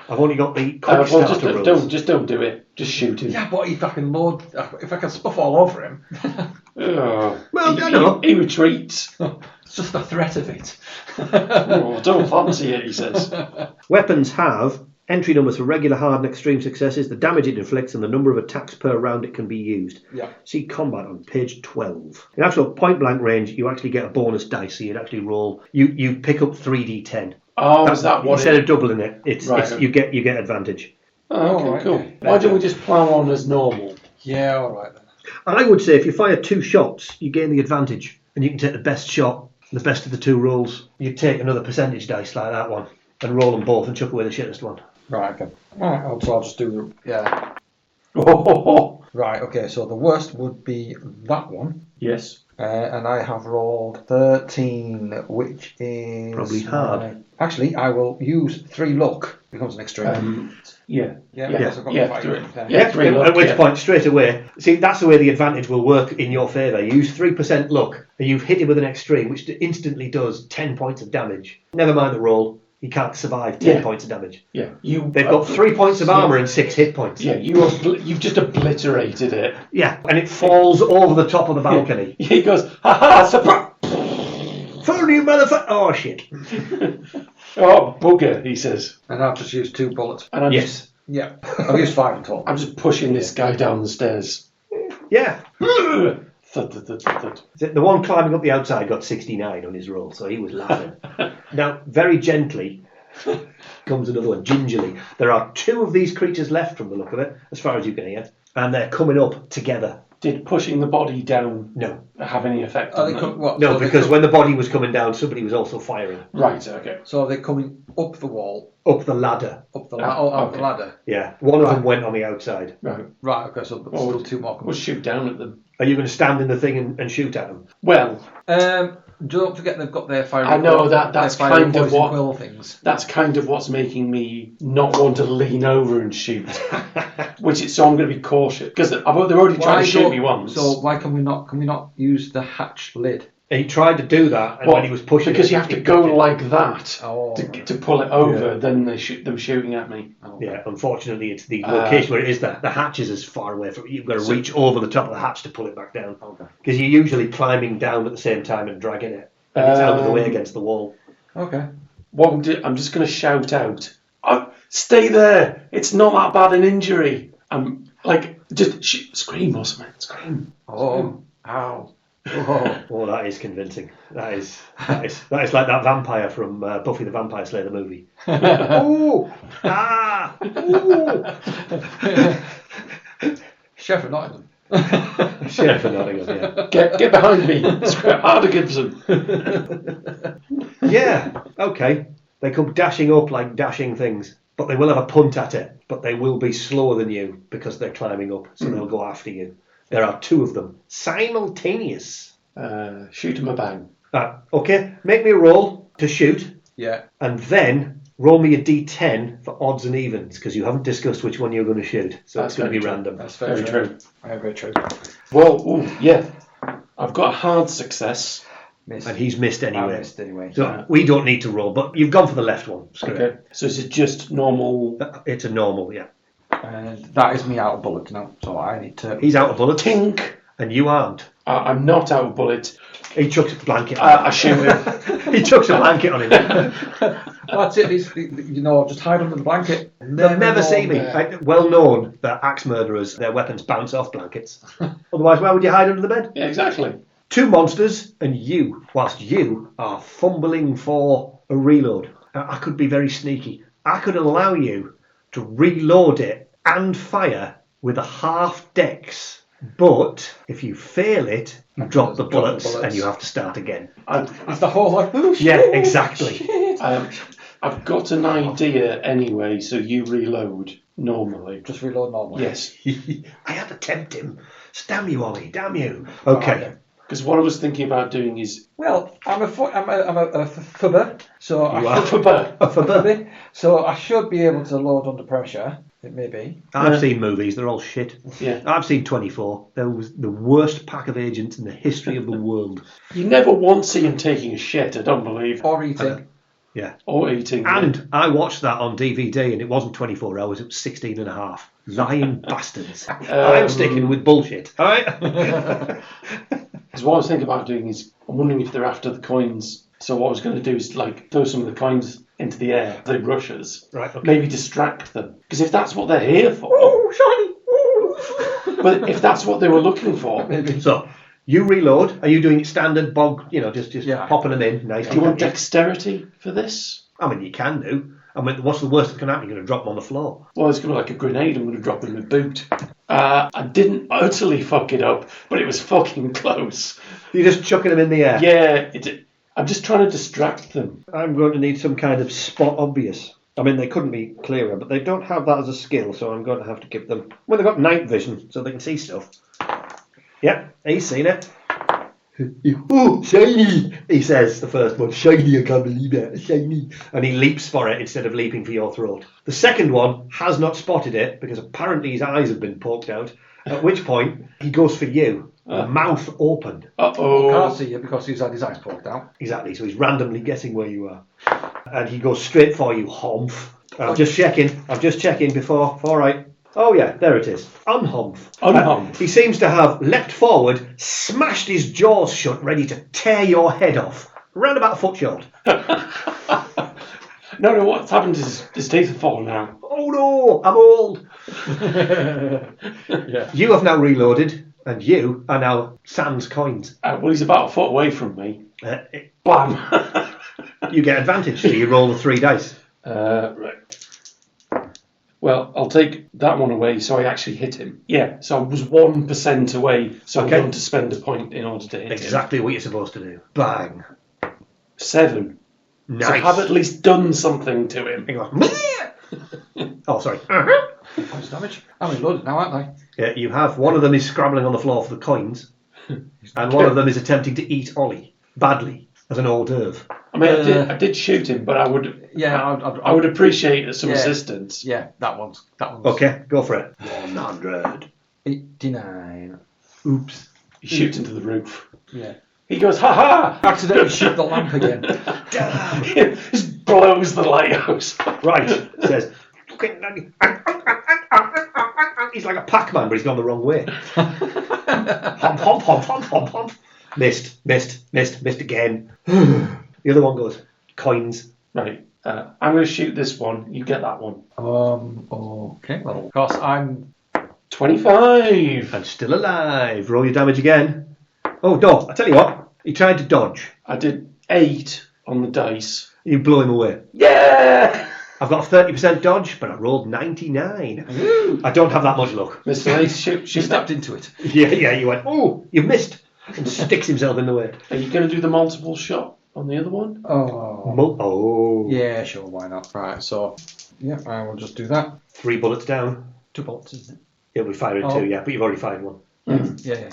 I've only got the quick starter rules. Just don't do it. Just shoot him. Yeah, but if I can load... If I can stuff all over him... Oh. Well, I don't know. He retreats. It's just the threat of it. Oh, don't fancy it, he says. Weapons have entry numbers for regular, hard and extreme successes, the damage it inflicts and the number of attacks per round it can be used. Yeah. See combat on page 12. In actual point blank range, you actually get a bonus dice, so you'd actually roll... You pick up 3d10. Oh, is that what instead of doubling it, it's okay. you get advantage. Oh, okay, right, cool. okay. Why don't we just plough on as normal? Yeah, alright then. I would say if you fire 2 shots, you gain the advantage, and you can take the best shot, the best of the 2 rolls. You take another percentage dice like that one, and roll them both and chuck away the shittest one. Right, okay. Alright, so I'll just do... Yeah. Oh, Right, okay, so the worst would be that one. yes. And I have rolled 13, which is... Probably hard. Actually, I will use 3 luck. Becomes an extreme. Yeah. Because I've got Yeah, five do it. luck. Yeah, 3 luck, At which yeah. point, straight away, see, that's the way the advantage will work in your favour. You use 3% luck, and you've hit him with an extreme, which instantly does 10 points of damage. Never mind the roll, he can't survive 10 points of damage. Yeah. They've got 3 points of armour and 6 hit points. Yeah, you've just obliterated it. Yeah, and it falls over the top of the balcony. He goes, ha ha, surprise! Fool you motherfucker! Oh, shit. Oh, bugger, he says. And I've just used 2 bullets. And I'm Yes. Yeah. I've used 5 in total. I'm just pushing this guy down the stairs. Yeah. Thud, thud, thud, thud. The one climbing up the outside got 69 on his roll, so he was laughing. Now, very gently, comes another one, gingerly. There are 2 of these creatures left from the look of it, as far as you can hear, and they're coming up together. Did pushing the body down No. have any effect Are on they them? No, because when the body was coming down, somebody was also firing. Right, okay. So they're coming up the wall, Up the ladder. up the okay. ladder. Yeah. One of them went on the outside. Right. Right, okay, so there's still 2 more We'll coming. shoot down at them. Are you going to stand in the thing and shoot at them? Well, Don't forget they've got their fire. I know that's their kind of poison what- quill things. that's kind of what's making me not want to lean over and shoot. So I'm going to be cautious because they're already trying to shoot me once. So why can we not use the hatch lid? He tried to do that, and when he was pushing because it, you have to it go got it. like that to pull it over. Yeah. Then they shoot them shooting at me. Yeah, unfortunately, it's the location where it is that the hatch is as far away from. You've got to reach over the top of the hatch to pull it back down. Because you're usually climbing down at the same time and dragging it, and it's out of the way against the wall. Okay. I'm just going to shout out, "Stay there! It's not that bad an injury." I'm like, just scream or something. Scream. Oh, ow. Oh. Oh, that is convincing. That is like that vampire from Buffy the Vampire Slayer the movie. Ooh, ah, ooh. Chef of Nottingham. Sheriff of Nottingham, yeah. Get behind me, Harder Gibson. Yeah, okay. They come dashing up like dashing things, but they will have a punt at it. But they will be slower than you because they're climbing up, so they'll go after you. There are 2 of them simultaneous. Shoot him a bang. Okay, make me a roll to shoot. Yeah. And then roll me a d10 for odds and evens, because you haven't discussed which one you're going to shoot. So That's it's going to be very true. random. That's Very true. Very true. Well, yeah. I've got a hard success. Missed. And he's missed anyway. I missed anyway. So we don't need to roll, but you've gone for the left one. Screw Okay. So is it just normal? it. It's a normal, yeah. And that is me out of bullets now, so I need to... He's out of bullets, Tink. and you aren't. I'm not out of bullet. He chucks a blanket on I shoot him. He chucks a blanket on him. That's it, just hide under the blanket. They'll never see me. Well known that axe murderers, their weapons bounce off blankets. Otherwise, why would you hide under the bed? Yeah, exactly. 2 monsters and you, whilst you are fumbling for a reload. Now, I could be very sneaky. I could allow you to reload it and fire with a half dex. But if you fail it, you drop the bullets and you have to start again. It's the whole like, oh, shit, Yeah, exactly. shit. I've got an idea anyway, so you reload normally. Just reload normally. Yes. I had to tempt him. Damn you, Ollie. Damn you. Okay. Because what I was thinking about doing is... Well, I'm a fubber, so You I are should, a fubber. so I should be able to load under pressure. It may be. I've seen movies. They're all shit. Yeah. I've seen 24. There was the worst pack of agents in the history of the world. You never once see him taking a shit, I don't believe. Or eating. Yeah. Or eating. And I watched that on DVD, and it wasn't 24 hours, it was 16 and a half. Lying bastards. I'm sticking with bullshit. All right? Because what I was thinking about doing is, I'm wondering if they're after the coins. So what I was going to do is like throw some of the coins into the air. They rush us. Right, okay. Maybe distract them. Because if that's what they're here for... Oh, shiny! But if that's what they were looking for... Maybe. So, you reload. Are you doing standard bog, just popping them in? Nice. Do you want dexterity for this? I mean, you can do. I mean, what's the worst that can happen? You're going to drop them on the floor. Well, it's going to be like a grenade. I'm going to drop it in my boot. I didn't utterly fuck it up, but it was fucking close. You're just chucking them in the air. Yeah, I'm just trying to distract them. I'm going to need some kind of spot obvious. I mean, they couldn't be clearer, but they don't have that as a skill, so I'm going to have to give them... Well, they've got night vision, so they can see stuff. Yep, he's seen it. Oh, shiny, he says, the first one. Shiny, I can't believe it. Shiny. And he leaps for it instead of leaping for your throat. The second one has not spotted it, because apparently his eyes have been poked out, at which point he goes for you, mouth open. Uh-oh. Can't see you because he's had his eyes poked out. Exactly, so he's randomly guessing where you are. And he goes straight for you, humph. I'm just checking before. All right. Oh, yeah, there it is. Unhumph. Unhumph. He seems to have leapt forward, smashed his jaws shut, ready to tear your head off. Round about a foot short. No, what's happened is his teeth have fallen out. Oh, no, I'm old. Yeah. You have now reloaded, and you are now sans coins. Well, he's about a foot away from me. Blam. You get advantage, so you roll the 3 dice. Right. Well, I'll take that one away, so I actually hit him. Yeah, so I was 1% away, so Okay. I'm going to spend a point in order to hit him. Exactly what you're supposed to do. Bang. 7. Nice. So I have at least done something to him. You go, oh, sorry. Points damage. I'm reloaded now, aren't I? Yeah, you have. One of them is scrabbling on the floor for the coins, and one of them is attempting to eat Ollie badly as an hors d'oeuvre. I mean, I did shoot him, but I would I would appreciate some assistance. Yeah, that one's. Okay, go for it. 100. 89. Oops. He shoots into the roof. Yeah. He goes, ha ha! Accidentally shoot the lamp again. Damn. Just blows the lighthouse. Right, says. He's like a Pac-Man, but he's gone the wrong way. Hump, hump, hump, hump, hump, hump. Missed again. The other one goes, coins. Right, I'm going to shoot this one. You get that one. Okay, well, of course, I'm 25. And still alive. Roll your damage again. Oh, no, I tell you what. He tried to dodge. I did 8 on the dice. You blow him away. Yeah! I've got a 30% dodge, but I rolled 99. I don't have that much luck. Mr. Ace, shoot She that. stepped into it. Yeah, you went, oh, you've missed. And sticks himself in the way. Are you going to do the multiple shot on the other one? Oh. Yeah, sure, why not? Right, so, yeah, I will just do that. 3 bullets down. 2 bullets, isn't it? He'll be firing 2, yeah, but you've already fired 1. Yeah.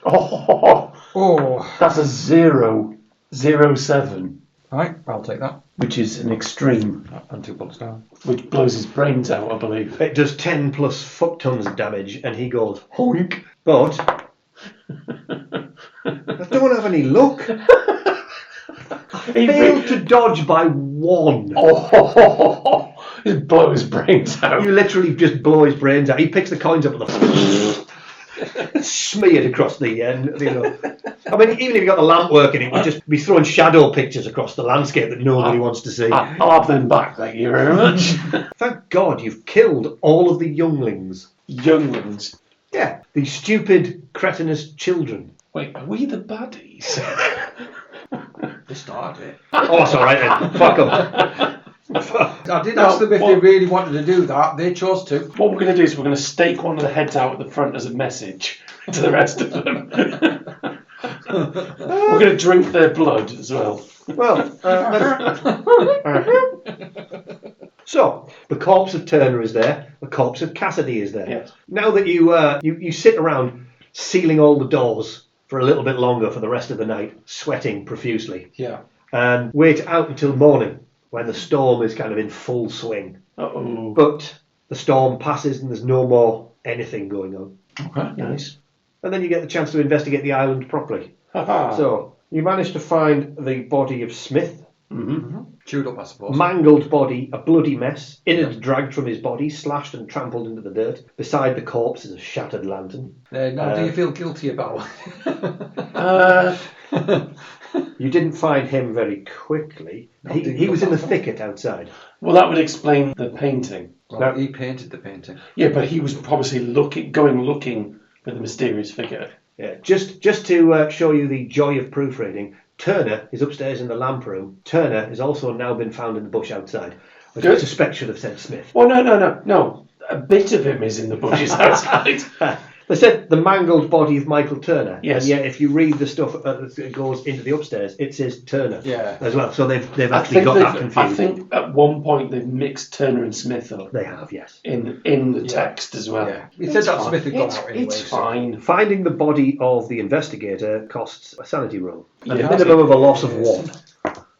Oh, Oh. that's a 0. 0-7. Right, I'll take that. which is an extreme, And 2 bullets down. which blows his brains out, I believe. It does 10 plus fuck tons of damage, and he goes, honk. But I don't have any luck. He Failed to dodge by 1. Oh, it blows his brains out. You literally just blow his brains out. He picks the coins up and smeared across the end. You know. I mean, even if you got the lamp working, it would just be throwing shadow pictures across the landscape that nobody wants to see. I'll have them back, thank you very much. Thank God you've killed all of the younglings. Younglings. Yeah, these stupid, cretinous children. Wait, are we the baddies? They started it. Oh, that's all right then. Fuck them. I did ask them if they really wanted to do that. They chose to. What we're going to do is we're going to stake one of the heads out at the front as a message to the rest of them. We're going to drink their blood as well. Well, so the corpse of Turner is there. The corpse of Cassidy is there. Yes. Now that you sit around sealing all the doors for a little bit longer for the rest of the night, sweating profusely, Yeah. and wait out until morning when the storm is kind of in full swing. Uh-oh. But the storm passes and there's no more anything going on. Okay. Nice. And then you get the chance to investigate the island properly. Ha-ha. So you manage to find the body of Smith. Mm-hmm. Chewed up, I suppose. Mangled body, a bloody mess. Innards dragged from his body, slashed and trampled into the dirt. Beside the corpse is a shattered lantern. Now, do you feel guilty about You didn't find him very quickly. He was in the thicket outside. Well, that would explain the painting. Well, he painted the painting. Yeah, but he was obviously looking for the mysterious figure. Yeah, just to show you the joy of proofreading, Turner is upstairs in the lamp room. Turner has also now been found in the bush outside, which I Good. suspect should have said Smith. Well, no. A bit of him is in the bushes outside. They said the mangled body of Michael Turner. Yes. And yet, if you read the stuff that goes into the upstairs, it says Turner as well. So they've actually got that confused. I think at one point they've mixed Turner and Smith up. They have, yes. In the text as well. Yeah. He said that Smith had gone out anyway. It's fine. Finding the body of the investigator costs a sanity roll. A Yeah. minimum of a loss of 1.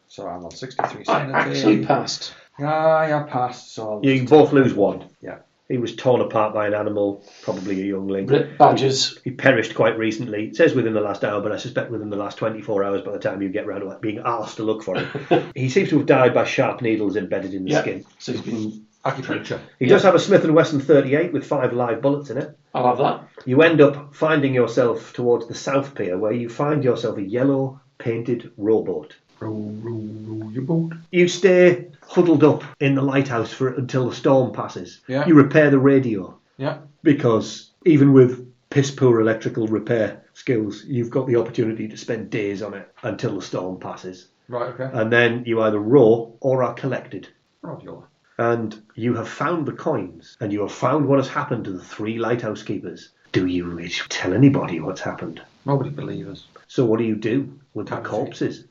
So I'm on 63 I sanity. actually passed. I passed, so... You both lose 1. Yeah. He was torn apart by an animal, probably a youngling. Badgers. He perished quite recently. It says within the last hour, but I suspect within the last 24 hours by the time you get round to being asked to look for him. He seems to have died by sharp needles embedded in the skin. So he's been... Acupuncture. He does have a Smith & Wesson 38 with 5 live bullets in it. I'll have that. You end up finding yourself towards the South Pier, where you find yourself a yellow painted rowboat. Row your boat. You stay huddled up in the lighthouse until the storm passes. Yeah. You repair the radio. Yeah. Because even with piss poor electrical repair skills, you've got the opportunity to spend days on it until the storm passes. Right, okay. And then you either row or are collected. Radiola. And you have found the coins, and you have found what has happened to the 3 lighthouse keepers. Do you tell anybody what's happened? Nobody believes us. So what do you do with the corpses?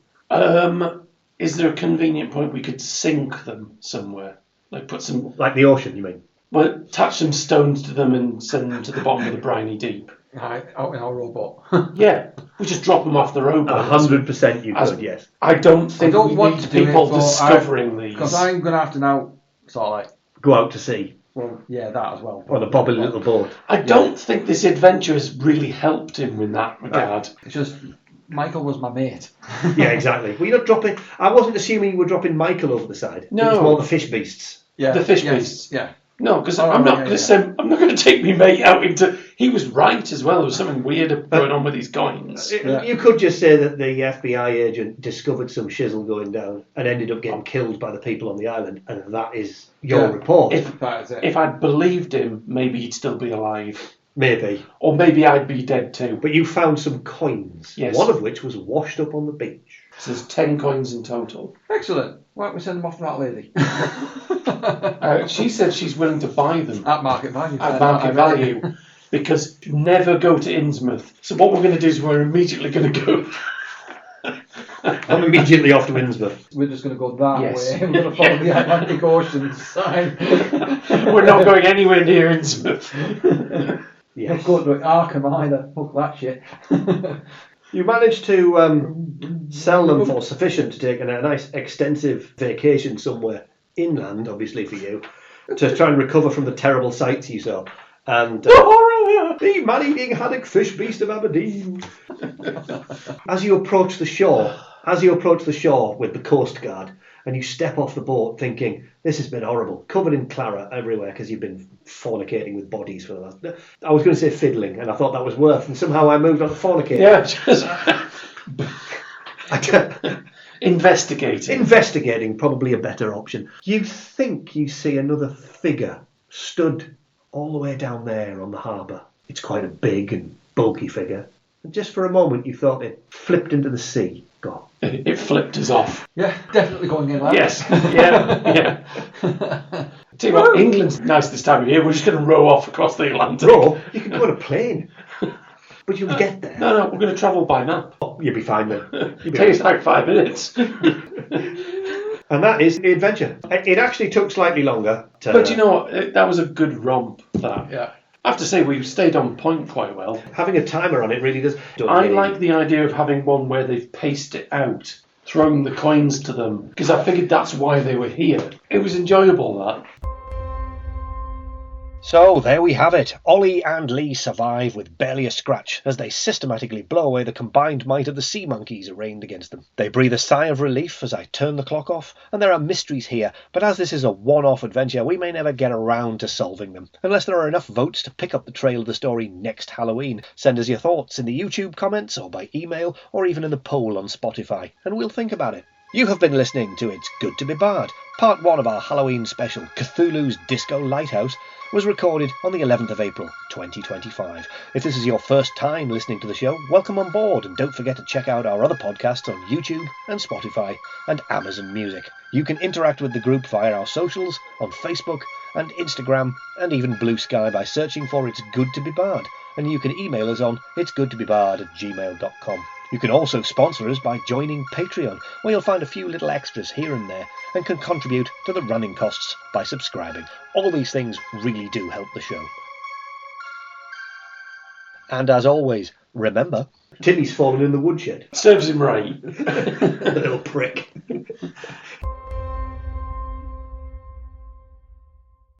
Is there a convenient point we could sink them somewhere? Like put some... Like the ocean, you mean? Well, attach some stones to them and send them to the bottom of the briny deep. Right, out in our robot. Yeah, we just drop them off the rowboat. 100% you could, yes. I don't think we want need to do people it, discovering these. Because I'm going to have to now sort of like... Go out to sea. Well, yeah, that as well. On a bobbly little boat. I don't think this adventure has really helped him in that regard. It's just... Michael was my mate. Yeah, exactly. Well, you're not dropping... I wasn't assuming you were dropping Michael over the side. No. It was more the fish beasts. Yeah. The fish beasts. Yeah. No, because Oh, I'm not yeah, going to send. I'm not going to take me mate out into. He was right as well. There was something weird going on with these coins. Yeah. You could just say that the FBI agent discovered some shizzle going down and ended up getting killed by the people on the island, and that is your report. That is it. If I'd believed him, maybe he'd still be alive, Maybe. or maybe I'd be dead too. But you found some coins, Yes. one of which was washed up on the beach. So there's 10 coins in total. Excellent. Why don't we send them off to that lady? She said she's willing to buy them At market value. at market value because never go to Innsmouth. So what we're going to do is we're immediately going to go. I'm immediately off to Innsmouth. We're just going to go that Yes. way. We're going to follow the Atlantic Ocean sign. We're not going anywhere near Innsmouth. Don't go to Arkham either. Fuck that shit. You managed to sell them for sufficient to take a nice extensive vacation somewhere inland, obviously for you, to try and recover from the terrible sights you saw. And the man-eating haddock fish beast of Aberdeen. As you approach the shore with the Coast Guard, and you step off the boat thinking, this has been horrible, covered in claret everywhere because you've been fornicating with bodies for the last... I was going to say fiddling, and I thought that was worse, and somehow I moved on to fornicating. Yeah, just... Investigating, probably a better option. You think you see another figure stood all the way down there on the harbour. It's quite a big and bulky figure. And just for a moment you thought it flipped into the sea. Gone. It flipped us off. Yeah, definitely going in. Yes, yeah. Tell you what, England's nice this time of year. We're just going to row off across the Atlantic. Row? You can go on a plane. But you'll get there. No, we're going to travel by map. Oh, you'll be fine then. It takes like 5 minutes. And that is the adventure. It actually took slightly longer. But you know what? That was a good romp, that. Yeah. I have to say, we stayed on point quite well. Having a timer on it really does... I like the idea of having one where they've paced it out, throwing the coins to them, because I figured that's why they were here. It was enjoyable, that. So there we have it. Ollie and Lee survive with barely a scratch as they systematically blow away the combined might of the sea monkeys arraigned against them. They breathe a sigh of relief as I turn the clock off, and there are mysteries here, but as this is a one-off adventure, we may never get around to solving them, unless there are enough votes to pick up the trail of the story next Halloween. Send us your thoughts in the YouTube comments, or by email, or even in the poll on Spotify, and we'll think about it. You have been listening to It's Good to be Bard. Part 1 of our Halloween special, Cthulhu's Disco Lighthouse, was recorded on the 11th of April 2025. If this is your first time listening to the show, welcome on board, and don't forget to check out our other podcasts on YouTube and Spotify and Amazon Music. You can interact with the group via our socials on Facebook and Instagram and even Blue Sky by searching for It's Good to be Bard, and you can email us on itsgoodtobebard@gmail.com. You can also sponsor us by joining Patreon, where you'll find a few little extras here and there and can contribute to the running costs by subscribing. All these things really do help the show. And as always, remember... Timmy's fallen in the woodshed. Serves him right. The little prick.